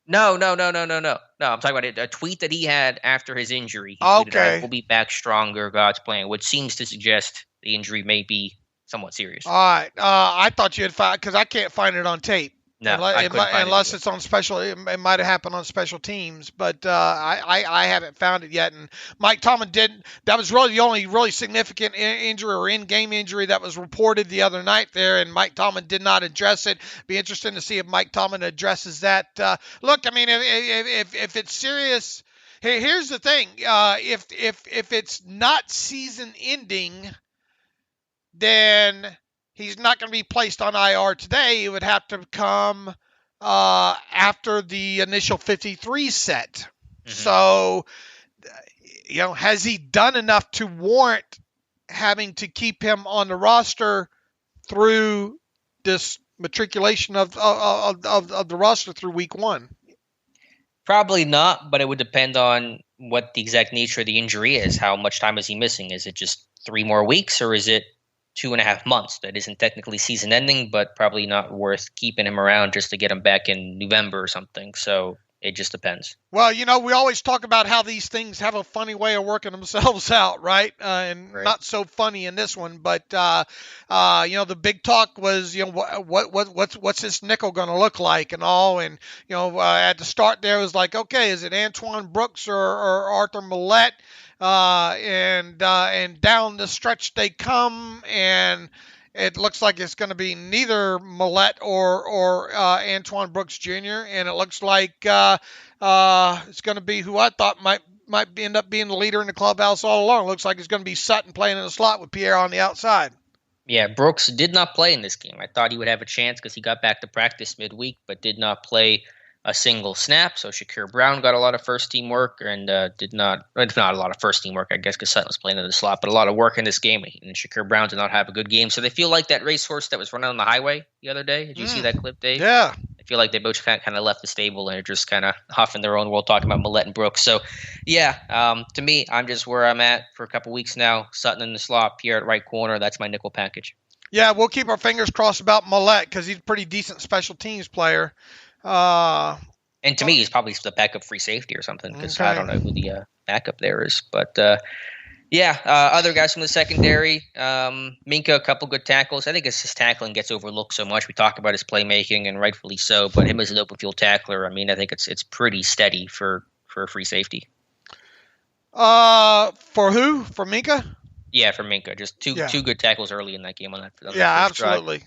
No. I'm talking about a tweet that he had after his injury. He tweeted, "We'll be back stronger, God's plan," which seems to suggest the injury may be somewhat serious. All right. I thought you had found because I can't find it on tape. No, unless it's on special, it might have happened on special teams, but I haven't found it yet. And Mike Tomlin didn't. That was really the only really significant injury or in-game injury that was reported the other night there, and Mike Tomlin did not address it. Be interesting to see if Mike Tomlin addresses that. Look, I mean, if it's serious, here's the thing: if it's not season-ending, then he's not going to be placed on IR today. It would have to come after the initial 53 set. Mm-hmm. So, has he done enough to warrant having to keep him on the roster through this matriculation of the roster through week 1? Probably not, but it would depend on what the exact nature of the injury is. How much time is he missing? Is it just 3 more weeks, or is it 2.5 months? That isn't technically season ending, but probably not worth keeping him around just to get him back in November or something. So it just depends. Well, we always talk about how these things have a funny way of working themselves out, right? And right. Not so funny in this one, but the big talk was, what's this nickel going to look like and all, and at the start there it was like, okay, is it Antoine Brooks or Arthur Millette? And down the stretch they come, and it looks like it's going to be neither Millette or Antoine Brooks Jr. And it looks like it's going to be who I thought might end up being the leader in the clubhouse all along. Looks like it's going to be Sutton playing in the slot with Pierre on the outside. Yeah, Brooks did not play in this game. I thought he would have a chance because he got back to practice midweek, but did not play a single snap. So Shakir Brown got a lot of first team work and not a lot of first team work, I guess, because Sutton was playing in the slot, but a lot of work in this game. And Shakir Brown did not have a good game. So they feel like that racehorse that was running on the highway the other day. Did you see that clip, Dave? Yeah. I feel like they both kind of left the stable and are just kind of off in their own world talking about Millette and Brooks. So, yeah, to me, I'm just where I'm at for a couple weeks now. Sutton in the slot, Pierre at right corner. That's my nickel package. Yeah, we'll keep our fingers crossed about Millette because he's a pretty decent special teams player. And to me, he's probably the backup free safety or something because I don't know who the backup there is. But, other guys from the secondary, Minka, a couple good tackles. I think his tackling gets overlooked so much. We talk about his playmaking, and rightfully so. But him as an open field tackler, I mean, I think it's pretty steady for a free safety. For who? For Minka? Yeah, for Minka. Just two good tackles early in that game on that. Absolutely.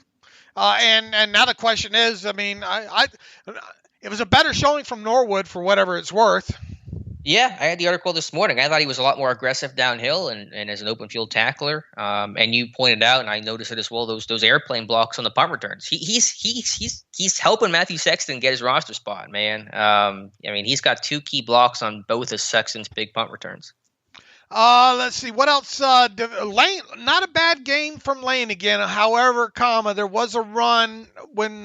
And now the question is, I mean, it was a better showing from Norwood for whatever it's worth. Yeah, I had the article this morning. I thought he was a lot more aggressive downhill and as an open field tackler. And you pointed out, and I noticed it as well, those airplane blocks on the punt returns. He's helping Matthew Sexton get his roster spot, man. I mean, he's got 2 key blocks on both of Sexton's big punt returns. Let's see what else. Lane, not a bad game from Lane again. However, there was a run when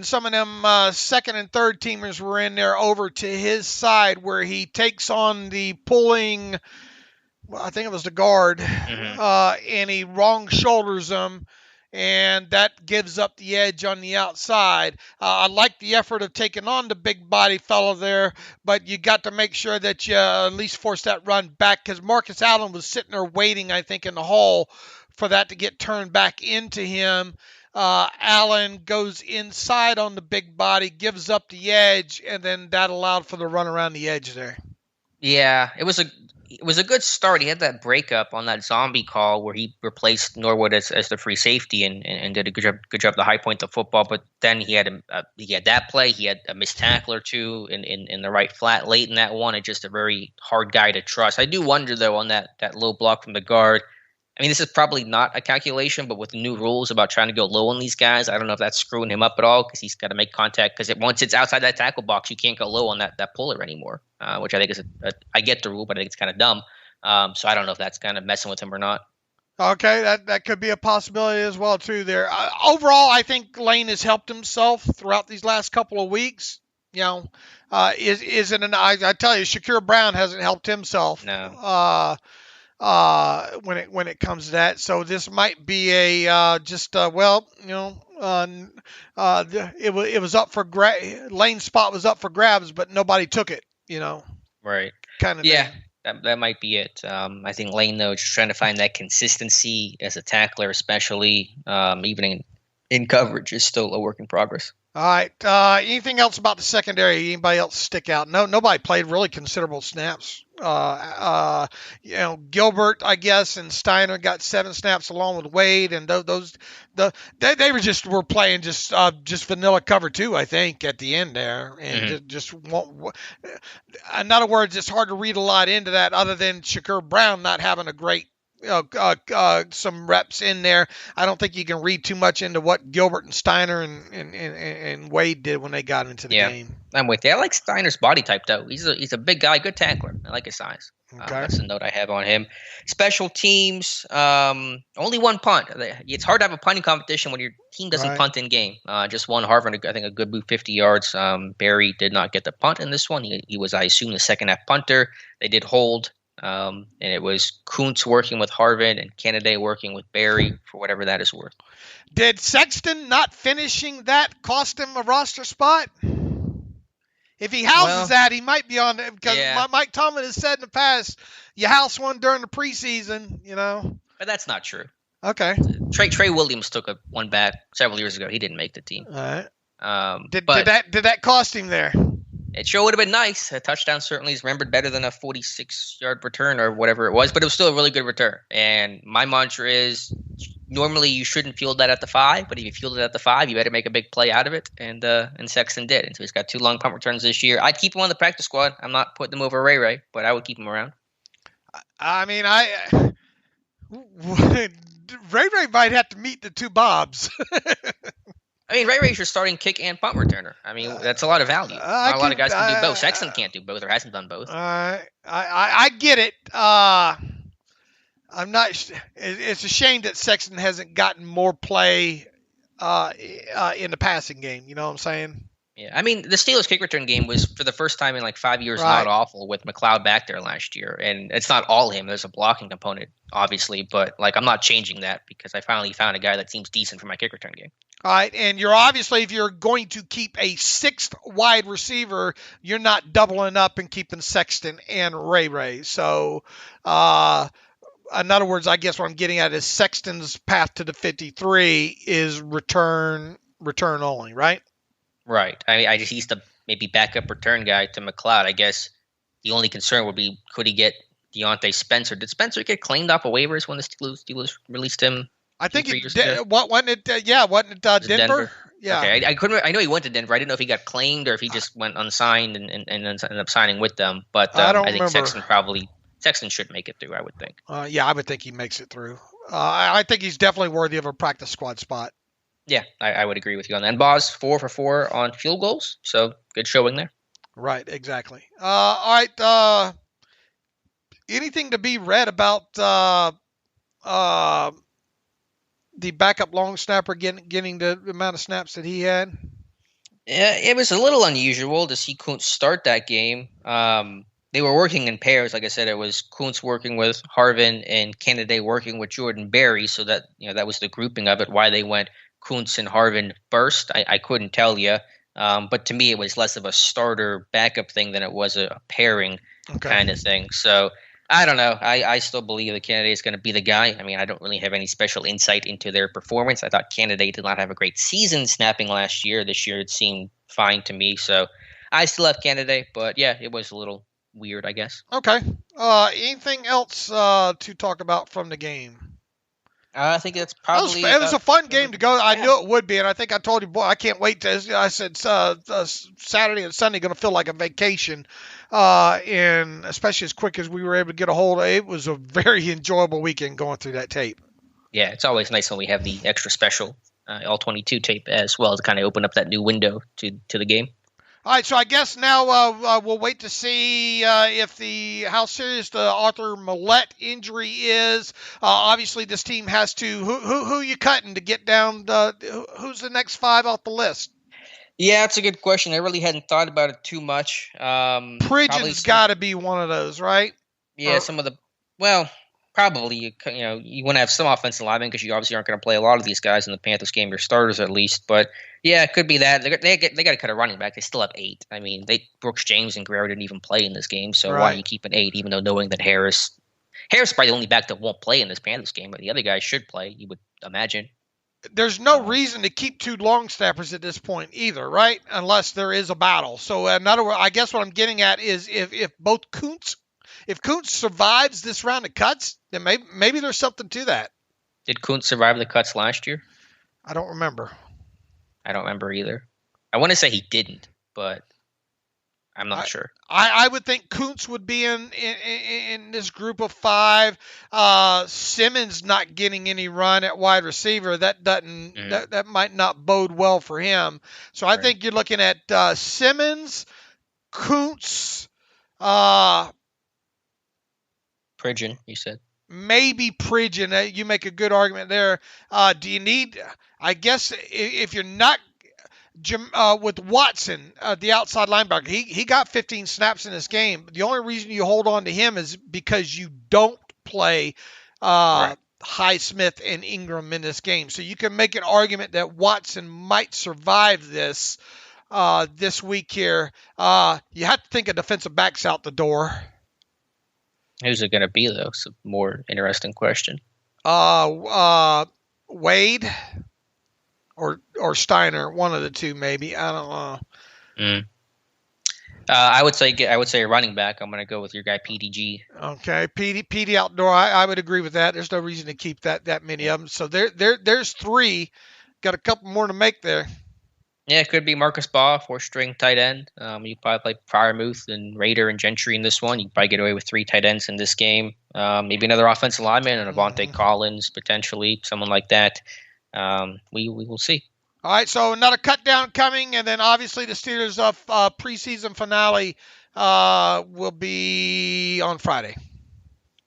some of them second and third teamers were in there over to his side where he takes on the pulling. Well, I think it was the guard, and he wrong shoulders him. And that gives up the edge on the outside. I like the effort of taking on the big body fellow there, but you got to make sure that you at least force that run back because Marcus Allen was sitting there waiting, I think, in the hole for that to get turned back into him. Allen goes inside on the big body, gives up the edge, and then that allowed for the run around the edge there. Yeah, it was a good start. He had that breakup on that zombie call where he replaced Norwood as the free safety and did a good job to high point the football. But then he had that play. He had a missed tackle or two in the right flat late in that one. It's just a very hard guy to trust. I do wonder though on that low block from the guard. I mean, this is probably not a calculation, but with the new rules about trying to go low on these guys, I don't know if that's screwing him up at all because he's got to make contact. Because once it's outside that tackle box, you can't go low on that puller anymore, which I think is I get the rule, but I think it's kind of dumb. So I don't know if that's kind of messing with him or not. Okay, that could be a possibility as well too. There, overall, I think Lane has helped himself throughout these last couple of weeks. You know, I tell you, Shakur Brown hasn't helped himself. No. When it comes to that. So this might be it was up for Lane's spot was up for grabs, but nobody took it, Right. Kind of yeah. thing. That might be it. I think Lane, though, just trying to find that consistency as a tackler, especially even in coverage, is still a work in progress. All right. Anything else about the secondary? Anybody else stick out? No, nobody played really considerable snaps. Gilbert, I guess, and Steiner got 7 snaps along with Wade, and they were playing just vanilla cover 2, I think, at the end there, and in other words, it's hard to read a lot into that, other than Shakur Brown not having a great. Some reps in there. I don't think you can read too much into what Gilbert and Steiner and Wade did when they got into the game. I'm with you. I like Steiner's body type, though. He's a big guy, good tackler. I like his size. Okay. That's a note I have on him. Special teams, only 1 punt. It's hard to have a punting competition when your team doesn't punt in game. Just one. Harvard, I think, a good move, 50 yards. Barry did not get the punt in this one. He was, I assume, the second half punter. They did hold. And it was Kuntz working with Harvin and Kennedy working with Barry for whatever that is worth. Did Sexton not finishing that cost him a roster spot? If he houses that, he might be on it because Mike Tomlin has said in the past, you house one during the preseason, But that's not true. Okay. Trey Williams took one back several years ago. He didn't make the team. All right. Did that cost him there? It sure would have been nice. A touchdown certainly is remembered better than a 46-yard return or whatever it was, but it was still a really good return. And my mantra is normally you shouldn't field that at the 5, but if you field it at the 5, you better make a big play out of it, and Sexton did. And so he's got 2 long punt returns this year. I'd keep him on the practice squad. I'm not putting him over Ray, but I would keep him around. I mean, Ray might have to meet the 2 Bobs. I mean, Ray's your starting kick and punt returner. I mean, that's a lot of value. Not a lot of guys can do both. Sexton can't do both or hasn't done both. I get it. I'm not. It's a shame that Sexton hasn't gotten more play in the passing game. You know what I'm saying? Yeah, I mean, the Steelers kick return game was, for the first time in like 5 years, not awful with McLeod back there last year. And it's not all him. There's a blocking component, obviously. But, I'm not changing that because I finally found a guy that seems decent for my kick return game. All right, and if you're going to keep a 6th wide receiver, you're not doubling up and keeping Sexton and Ray. So, in other words, I guess what I'm getting at is Sexton's path to the 53 is return only, right? Right. I mean, he's the maybe backup return guy to McLeod. I guess the only concern would be, could he get Deontay Spencer? Did Spencer get claimed off of waivers when the Steelers released him? I think wasn't it Denver? Yeah. Okay. I know he went to Denver. I didn't know if he got claimed or if he just went unsigned and ended up signing with them. But I don't think remember. Sexton should make it through, I would think. Yeah, I would think he makes it through. I think he's definitely worthy of a practice squad spot. Yeah, I would agree with you on that. And Boz, 4 for 4 on field goals. So good showing there. Right, exactly. All right. Anything to be read about the backup long snapper getting the amount of snaps that he had? Yeah, it was a little unusual to see Kuntz start that game. They were working in pairs. Like I said, it was Kuntz working with Harvin and Kennedy working with Jordan Berry. So that that was the grouping of it. Why they went Kuntz and Harvin first, I couldn't tell you. But to me, it was less of a starter backup thing than it was a pairing kind of thing. So I don't know. I still believe that Kennedy is going to be the guy. I mean, I don't really have any special insight into their performance. I thought Kennedy did not have a great season snapping last year. This year it seemed fine to me. So I still have Kennedy. But yeah, it was a little weird, I guess. Okay. Anything else to talk about from the game? I think it's probably. It was a fun game to go. I knew it would be, and I think I told you, boy, I can't wait to. I said Saturday and Sunday going to feel like a vacation, and especially as quick as we were able to get a hold of it. It was a very enjoyable weekend going through that tape. Yeah, it's always nice when we have the extra special all 22 tape as well to kind of open up that new window to the game. All right, so I guess now we'll wait to see how serious the Arthur Millette injury is. Obviously, this team has to. Who you cutting to get down? Who's the next 5 off the list? Yeah, it's a good question. I really hadn't thought about it too much. Pridgeon's got to be one of those, right? Yeah, probably. You want to have some offensive linemen because you obviously aren't going to play a lot of these guys in the Panthers game, your starters at least. But yeah, it could be that they got to cut a running back. They still have 8. I mean, Brooks James and Guerrero didn't even play in this game, so why are you keeping 8? Even though knowing that Harris is probably the only back that won't play in this Panthers game, but the other guys should play. You would imagine. There's no reason to keep 2 long snappers at this point either, right? Unless there is a battle. So in other words, I guess what I'm getting at is if Kuntz survives this round of cuts, then maybe there's something to that. Did Kuntz survive the cuts last year? I don't remember. I don't remember either. I want to say he didn't, but I'm not sure. I would think Kuntz would be in this group of 5. Simmons not getting any run at wide receiver. That might not bode well for him. So I think you're looking at Simmons, Kuntz, Pridgeon, you said. Maybe Pridgeon. You make a good argument there. Do you need, I guess, if you're not with Watson, the outside linebacker, he got 15 snaps in this game. The only reason you hold on to him is because you don't play Highsmith and Ingram in this game. So you can make an argument that Watson might survive this week here. You have to think of defensive backs out the door. Who's it going to be, though? It's a more interesting question. Wade or Steiner, one of the two, maybe. I don't know. I would say a running back. I'm going to go with your guy PDG. Okay, PD outdoor. I would agree with that. There's no reason to keep that many of them. So there's 3. Got a couple more to make there. Yeah, it could be Marcus Baugh, 4-string tight end. You probably play Freiermuth and Rader and Gentry in this one. You probably get away with 3 tight ends in this game. Maybe another offensive lineman and Avante Collins, potentially, someone like that. We will see. All right, so another cut down coming, and then obviously the Steelers' preseason finale will be on Friday.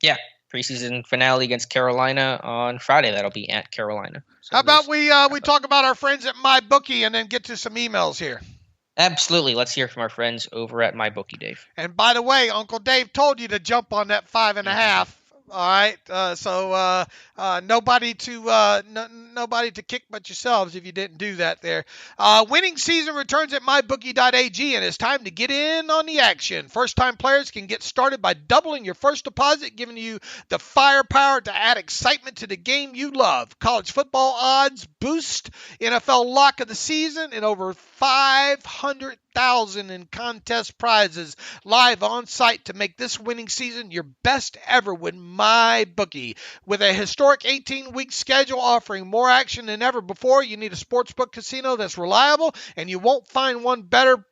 Yeah, preseason finale against Carolina on Friday. That'll be at Carolina. So how about we talk about our friends at MyBookie and then get to some emails here? Absolutely. Let's hear from our friends over at MyBookie, Dave. And by the way, Uncle Dave told you to jump on that 5.5. All right, so nobody to kick but yourselves if you didn't do that there. Winning season returns at mybookie.ag, and it's time to get in on the action. First-time players can get started by doubling your first deposit, giving you the firepower to add excitement to the game you love. College football odds boost, NFL lock of the season, and over 500,000 in contest prizes live on site to make this winning season your best ever with MyBookie. With a historic 18-week schedule offering more more action than ever before. You need a sportsbook casino that's reliable, and you won't find one better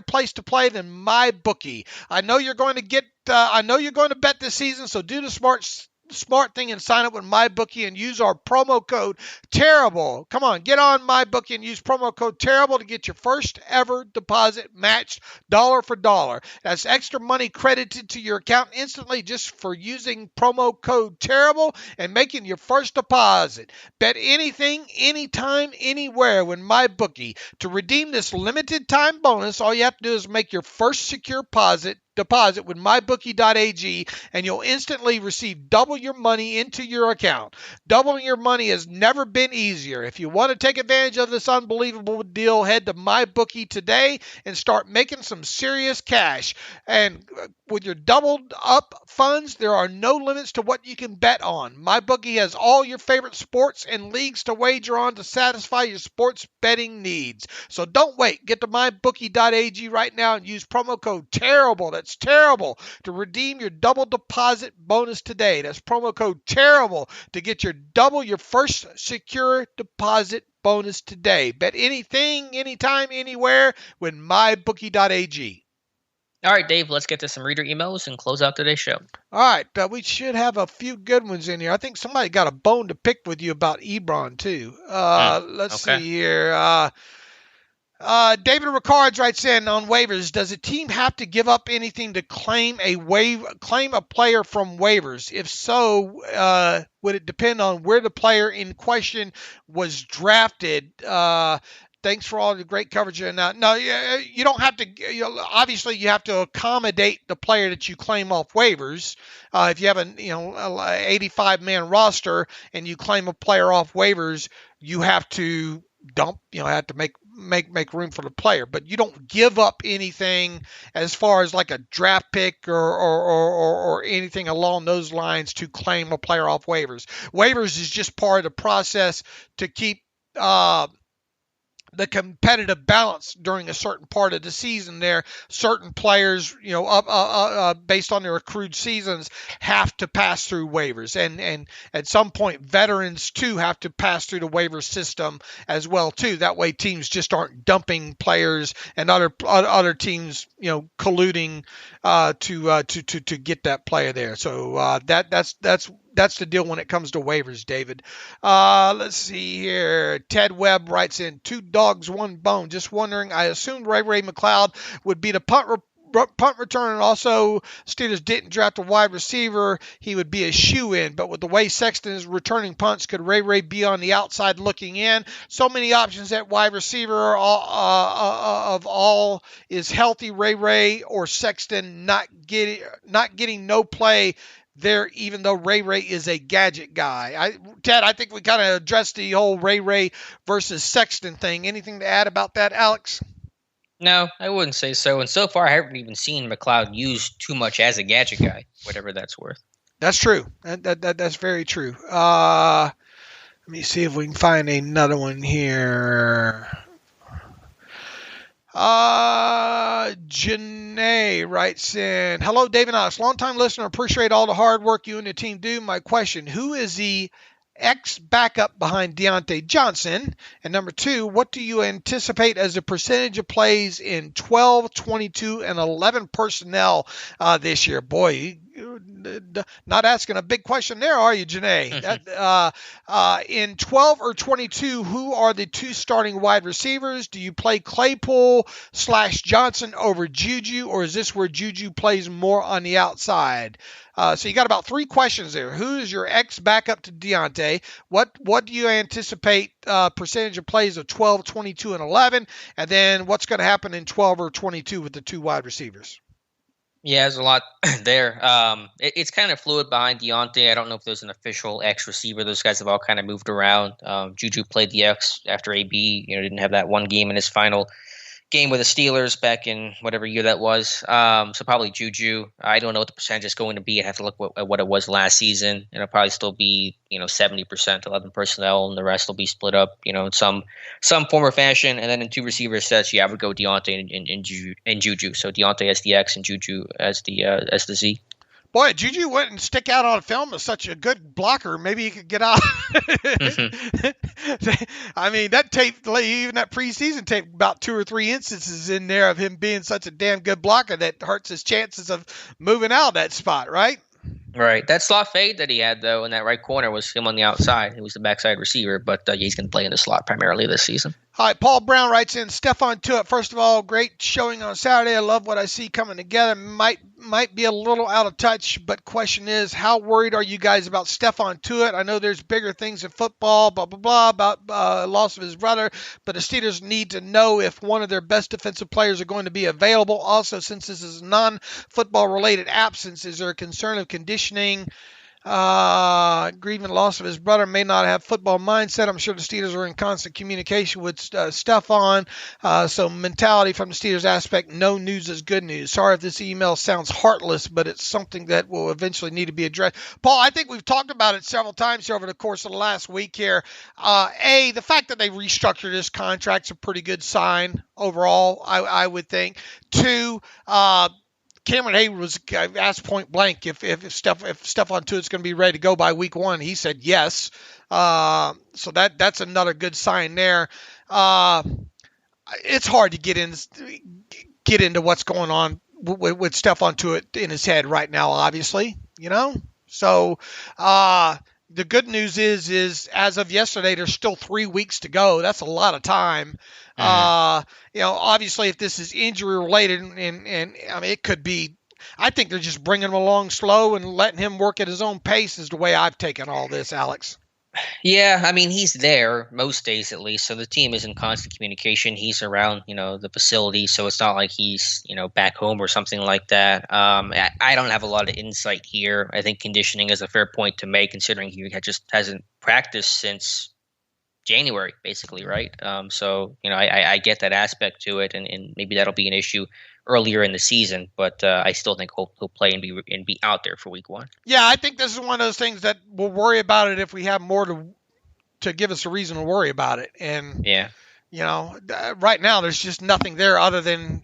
place to play than MyBookie. I know you're going to bet this season, so do the smart thing and sign up with MyBookie and use our promo code TERRIBLE. Come on, get on MyBookie and use promo code TERRIBLE to get your first ever deposit matched dollar for dollar. That's extra money credited to your account instantly just for using promo code TERRIBLE and making your first deposit. Bet anything, anytime, anywhere with MyBookie. To redeem this limited time bonus, all you have to do is make your first secure deposit with mybookie.ag, and you'll instantly receive double your money into your account. Doubling your money has never been easier. If you want to take advantage of this unbelievable deal, head to MyBookie today and start making some serious cash. And with your doubled up funds, there are no limits to what you can bet on. MyBookie has all your favorite sports and leagues to wager on to satisfy your sports betting needs. So don't wait. Get to mybookie.ag right now and use promo code TERRIBLE. That's terrible to redeem your double deposit bonus today. That's promo code TERRIBLE to get your first secure deposit bonus today. Bet anything, anytime, anywhere with mybookie.ag. All right, Dave, let's get to some reader emails and close out today's show. All right, we should have a few good ones in here. I think somebody got a bone to pick with you about Ebron, too. Let's see here. David Ricards writes in on waivers. Does a team have to give up anything to claim a player from waivers? If so, would it depend on where the player in question was drafted? Thanks for all the great coverage. No, you don't have to. Obviously, you have to accommodate the player that you claim off waivers. If you have an 85-man roster and you claim a player off waivers, you have to have to make room for the player, but you don't give up anything as far as like a draft pick or anything along those lines to claim a player off waivers. Waivers is just part of the process to keep the competitive balance during a certain part of the season. There, certain players, based on their accrued seasons, have to pass through waivers, and at some point, veterans too have to pass through the waiver system as well too. That way, teams just aren't dumping players and other teams, colluding to get that player there. So that's the deal when it comes to waivers, David. Let's see here. Ted Webb writes in, 2 dogs, 1 bone. Just wondering, I assumed Ray McLeod would be the punt return, and also Steelers didn't draft a wide receiver. He would be a shoe-in, but with the way Sexton is returning punts, could Ray be on the outside looking in? So many options at wide receiver. Of all is healthy Ray or Sexton not getting no play there, even though Ray is a gadget guy. Ted, I think we kind of addressed the whole Ray versus Sexton thing. Anything to add about that, Alex? No, I wouldn't say so. And so far, I haven't even seen McLeod used too much as a gadget guy, whatever that's worth. That's true. That's very true. Let me see if we can find another one here. Janae writes in, hello, David Alex, longtime listener. Appreciate all the hard work you and the team do. My question, who is the ex-backup behind Deontay Johnson? And number 2, what do you anticipate as the percentage of plays in 12, 22, and 11 personnel this year? Boy, not asking a big question there, are you, Janae? In 12 or 22, who are the 2 starting wide receivers? Do you play Claypool/Johnson over Juju, or is this where Juju plays more on the outside? So you got about 3 questions there. Who is your ex-backup to Deontay? What do you anticipate percentage of plays of 12, 22, and 11? And then what's going to happen in 12 or 22 with the 2 wide receivers? Yeah, there's a lot there. It's kind of fluid behind Deontay. I don't know if there's an official X receiver. Those guys have all kind of moved around. Juju played the X after AB. Didn't have that one game in his final game with the Steelers back in whatever year that was. So probably Juju. I don't know what the percentage is going to be. I have to look at what it was last season. It'll probably still be 70%, 11 personnel, and the rest will be split up in some form or fashion. And then in 2 receiver sets, I would go Deontay and Juju. So Deontay as the X and Juju as the Z. Boy, Juju wouldn't stick out on film as such a good blocker. Maybe he could get out. I mean, that tape, even that preseason tape, about 2 or 3 instances in there of him being such a damn good blocker that hurts his chances of moving out of that spot, right? Right. That slot fade that he had, though, in that right corner was him on the outside. He was the backside receiver, but he's going to play in the slot primarily this season. All right, Paul Brown writes in, Stephon Tuitt, first of all, great showing on Saturday. I love what I see coming together. Might be a little out of touch, but question is, how worried are you guys about Stephon Tuitt? I know there's bigger things in football, blah, blah, blah, about loss of his brother, but the Steelers need to know if one of their best defensive players are going to be available. Also, since this is non-football related absence, is there a concern of conditioning? Grieving loss of his brother, may not have football mindset. I'm sure the Steelers are in constant communication with Stephon. So mentality from the Steelers aspect, no news is good news. Sorry if this email sounds heartless, but it's something that will eventually need to be addressed. Paul, I think we've talked about it several times here over the course of the last week here. The fact that they restructured his contract's a pretty good sign overall, I would think. 2, Cameron Hayward was asked point blank if Stephon Tuitt's going to be ready to go by week 1. He said yes. So that's another good sign there. It's hard to get into what's going on with Stephon Tuitt in his head right now, obviously, So the good news is as of yesterday, there's still 3 weeks to go. That's a lot of time. Obviously, if this is injury related, and I mean, it could be. I think they're just bringing him along slow and letting him work at his own pace. Is the way I've taken all this, Alex. Yeah, I mean, he's there most days at least, so the team is in constant communication. He's around, the facility, so it's not like he's, back home or something like that. I don't have a lot of insight here. I think conditioning is a fair point to make, considering he just hasn't practiced since January, basically, right? So, I get that aspect to it, and maybe that'll be an issue earlier in the season, but I still think he'll play and be out there for week 1. Yeah, I think this is one of those things that we'll worry about it if we have more to give us a reason to worry about it. And right now there's just nothing there other than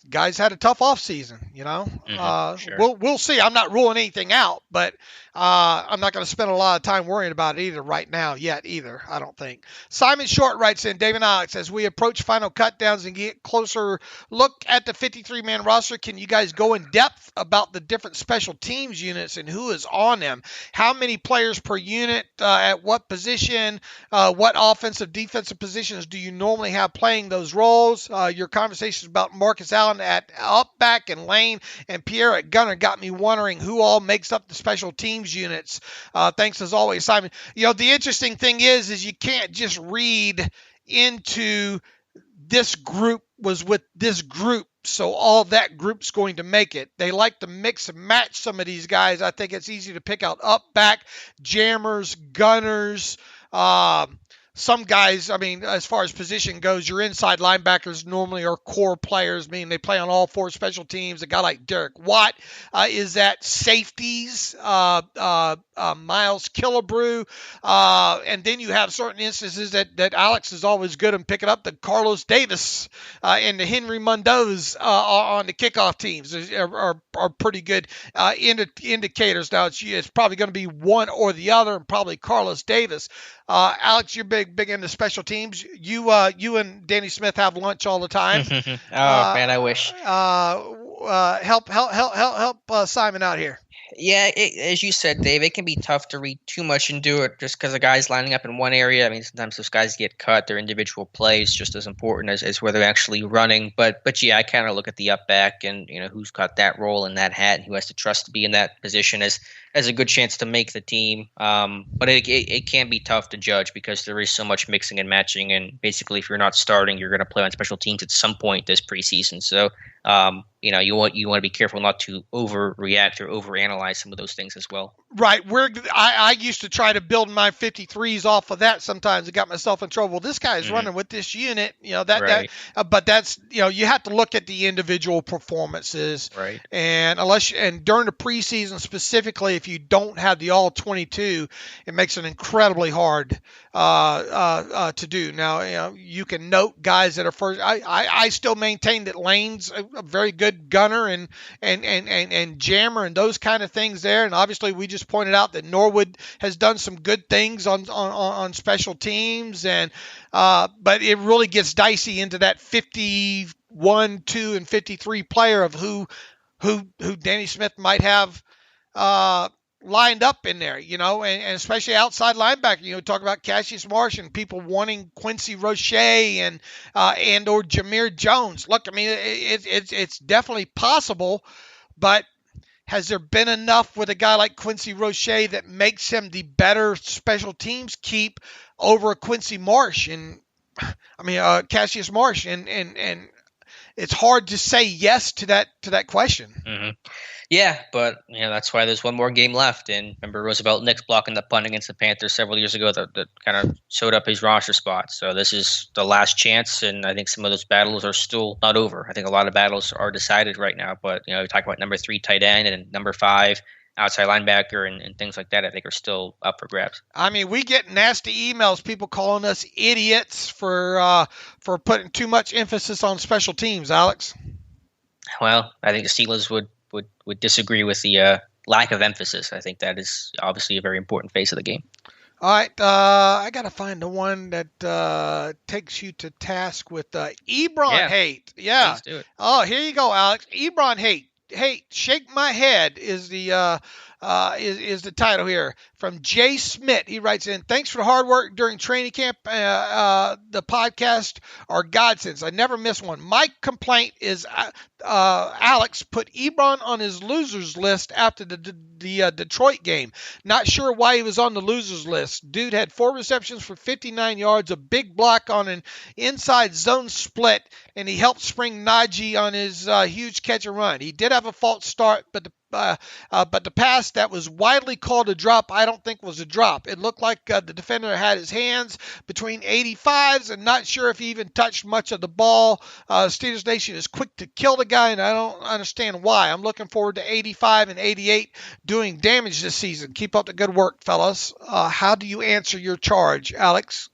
guys had a tough off season. Sure. We'll see. I'm not ruling anything out, but I'm not going to spend a lot of time worrying about it either right now yet either, I don't think. Simon Short writes in, David Alex, as we approach final cutdowns and get closer look at the 53-man roster, can you guys go in depth about the different special teams units and who is on them? How many players per unit, at what position, what offensive, defensive positions do you normally have playing those roles? Your conversations about Marcus Allen at up back and Lane and Pierre at gunner got me wondering who all makes up the special teams units. Thanks as always, Simon. The interesting thing is you can't just read into this group was with this group, so all that group's going to make it. They like to mix and match some of these guys. I think it's easy to pick out up back, jammers, gunners, some guys, I mean, as far as position goes, your inside linebackers normally are core players, meaning they play on all 4 special teams. A guy like Derek Watt is at safeties, Miles Killebrew, and then you have certain instances that Alex is always good in picking up, the Carlos Davis and the Henry Mundos on the kickoff teams are pretty good indicators. Now, it's probably going to be one or the other, and probably Carlos Davis. Alex, you're big into special teams. You and Danny Smith have lunch all the time. Man, I wish. Help Simon out here. Yeah, as you said, Dave, it can be tough to read too much into it just because the guys lining up in one area. I mean, sometimes those guys get cut. Their individual plays just as important as where they're actually running. But yeah, I kind of look at the up back and who's got that role in that hat and who has to trust to be in that position as a good chance to make the team. But it can be tough to judge because there is so much mixing and matching. And basically, if you're not starting, you're going to play on special teams at some point this preseason. So you want to be careful not to overreact or overanalyze some of those things as well. Right. I used to try to build my 53s off of that. Sometimes I got myself in trouble. This guy is running with this unit, right. But that's, you have to look at the individual performances. Right. And during the preseason specifically, if you don't have the all 22, it makes it incredibly hard to do. Now, you can note guys that are first. I still maintain that Lane's a very good gunner and jammer and those kind of things there. And obviously, we just pointed out that Norwood has done some good things on special teams, and but it really gets dicey into that 51, 2, and 53 player of who Danny Smith might have lined up in there, and especially outside linebacker. Talk about Cassius Marsh and people wanting Quincy Roche and or Jameer Jones. Look, I mean, it's definitely possible, but has there been enough with a guy like Quincy Roche that makes him the better special teams keep over Quincy Marsh Cassius Marsh, and it's hard to say yes to that question. Mm-hmm. Yeah, but that's why there's one more game left. And remember Roosevelt Nix blocking the punt against the Panthers several years ago that kind of showed up his roster spot. So this is the last chance, and I think some of those battles are still not over. I think a lot of battles are decided right now. But we talk about number 3 tight end and number 5 outside linebacker and things like that, I think are still up for grabs. I mean, we get nasty emails, people calling us idiots for putting too much emphasis on special teams, Alex. Well, I think the Steelers would disagree with the lack of emphasis. I think that is obviously a very important phase of the game. All right, I got to find the one that takes you to task with Ebron hate. Yeah. Let's do it. Oh, here you go, Alex. Ebron hate. Hey, shake my head is the title here from Jay Smith. He writes in, thanks for the hard work during training camp. The podcast are godsends. I never miss one. My complaint is Alex put Ebron on his losers list after the Detroit game. Not sure why he was on the losers list. Dude had 4 receptions for 59 yards, a big block on an inside zone split, and he helped spring Najee on his huge catch and run. He did have a false start, but the pass that was widely called a drop, I don't think was a drop. It looked like the defender had his hands between 85s and not sure if he even touched much of the ball. Steelers Nation is quick to kill the guy, and I don't understand why. I'm looking forward to 85 and 88 doing damage this season. Keep up the good work, fellas. How do you answer your charge, Alex?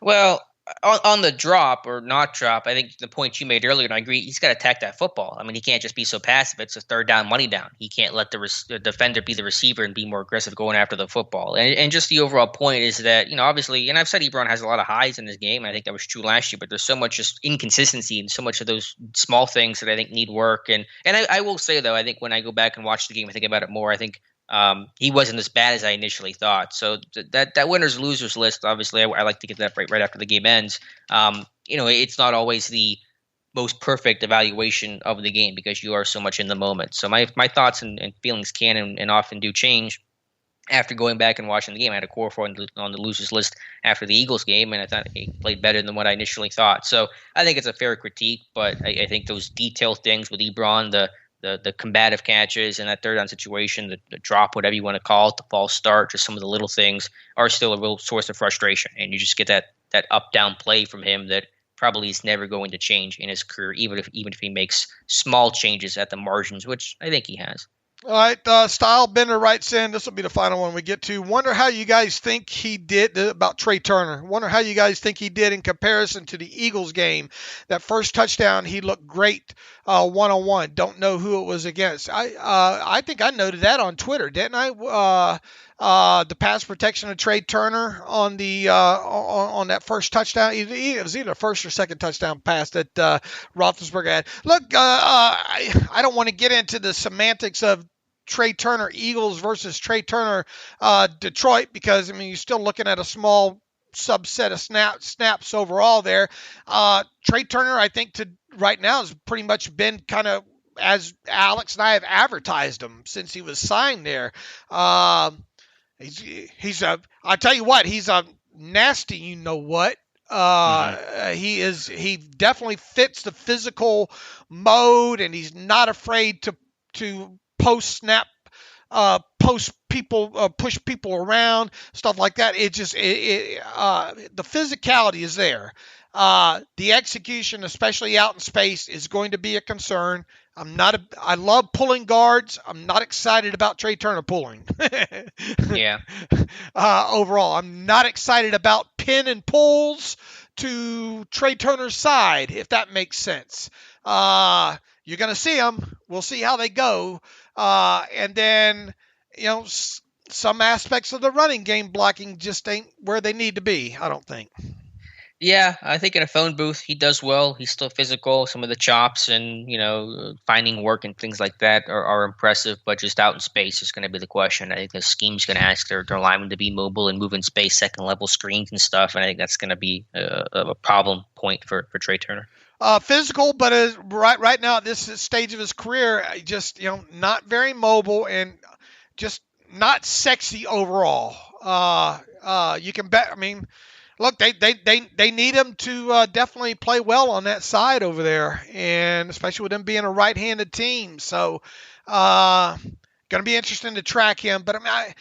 Well, on the drop or not drop, I think the point you made earlier, and I agree, he's got to attack that football. I mean, he can't just be so passive. It's a third down, money down. He can't let the defender be the receiver and be more aggressive going after the football. And just the overall point is that, obviously, and I've said Ebron has a lot of highs in this game. I think that was true last year, but there's so much just inconsistency and so much of those small things that I think need work. And I will say, though, I think when I go back and watch the game, I think about it more. I think he wasn't as bad as I initially thought. So that winners losers list, obviously, I like to get that right after the game ends. It's not always the most perfect evaluation of the game because you are so much in the moment. So my thoughts and feelings can and often do change after going back and watching the game. I had a core four on the losers list after the Eagles game, and I thought he played better than what I initially thought. So I think it's a fair critique, but I think those detailed things with Ebron, the combative catches and that third down situation, the drop, whatever you want to call it, the false start, just some of the little things are still a real source of frustration. And you just get that up-down play from him that probably is never going to change in his career, even if he makes small changes at the margins, which I think he has. All right, Style Bender writes in, this will be the final one we get to. Wonder how you guys think he did about Trey Turner. Wonder how you guys think he did in comparison to the Eagles game. That first touchdown, he looked great one-on-one. Don't know who it was against. I think I noted that on Twitter, didn't I? The pass protection of Trey Turner on the on that first touchdown. It was either first or second touchdown pass that Roethlisberger had. Look, I don't want to get into the semantics of Trey Turner Eagles versus Trey Turner Detroit because, you're still looking at a small subset of snaps overall there. Trey Turner, I think, to right now has pretty much been kind of as Alex and I have advertised him since he was signed there. I'll tell you what, he's a nasty, what. He definitely fits the physical mode, and he's not afraid to post snap push people around, stuff like that. The physicality is there. The execution, especially out in space, is going to be a concern. I love pulling guards. I'm not excited about Trey Turner pulling. Yeah. Overall, I'm not excited about pin and pulls to Trey Turner's side, if that makes sense. You're going to see them. We'll see how they go. And then, some aspects of the running game blocking just ain't where they need to be, I don't think. Yeah, I think in a phone booth, he does well. He's still physical. Some of the chops and, finding work and things like that are impressive, but just out in space is going to be the question. I think the scheme's going to ask their linemen to be mobile and move in space, second-level screens and stuff, and I think that's going to be a problem point for Trey Turner. Physical, but right now at this stage of his career, just, not very mobile and just not sexy overall. You can bet, look, they need him to definitely play well on that side over there, and especially with them being a right-handed team. So, going to be interesting to track him. But I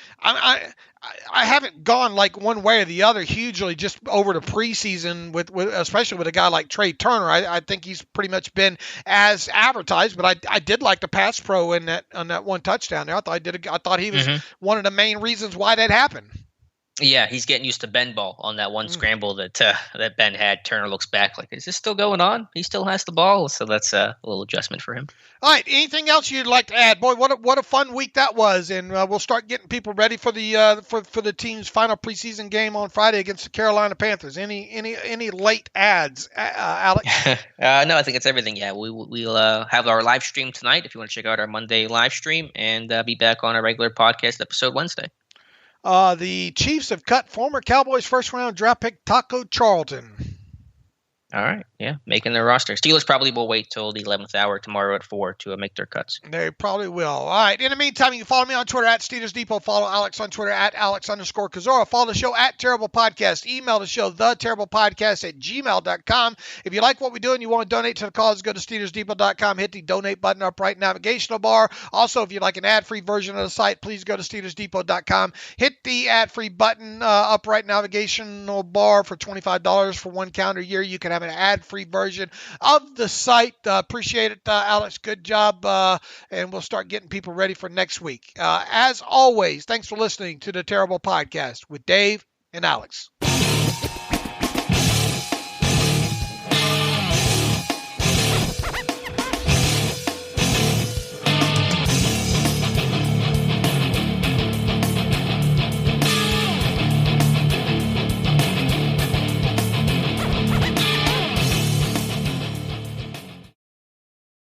haven't gone like one way or the other hugely just over to preseason with especially with a guy like Trey Turner. I think he's pretty much been as advertised. But I did like the pass pro on that one touchdown there. I thought he was one of the main reasons why that happened. Yeah, he's getting used to Ben ball on that one scramble that Ben had. Turner looks back like, is this still going on? He still has the ball, so that's a little adjustment for him. All right, anything else you'd like to add? Boy, what a fun week that was, and we'll start getting people ready for the for the team's final preseason game on Friday against the Carolina Panthers. Any late ads, Alex? No, I think it's everything. Yeah, we'll have our live stream tonight if you want to check out our Monday live stream, and be back on a regular podcast episode Wednesday. The Chiefs have cut former Cowboys first-round draft pick Taco Charlton. All right, yeah, making their roster. Steelers probably will wait till the 11th hour tomorrow at 4 to make their cuts. They probably will. All right, in the meantime, you can follow me on Twitter at Steelers Depot. Follow Alex on Twitter at Alex_Kozora. Follow the show at Terrible Podcast. Email the show, theterriblepodcast@gmail.com. If you like what we do and you want to donate to the cause, go to SteelersDepot.com. Hit the donate button up right navigational bar. Also, if you'd like an ad-free version of the site, please go to SteelersDepot.com. Hit the ad-free button up right navigational bar for $25 for one calendar year. You can have an ad-free version of the site. Appreciate it, Alex. Good job. And we'll start getting people ready for next week. As always, thanks for listening to the Terrible Podcast with Dave and Alex.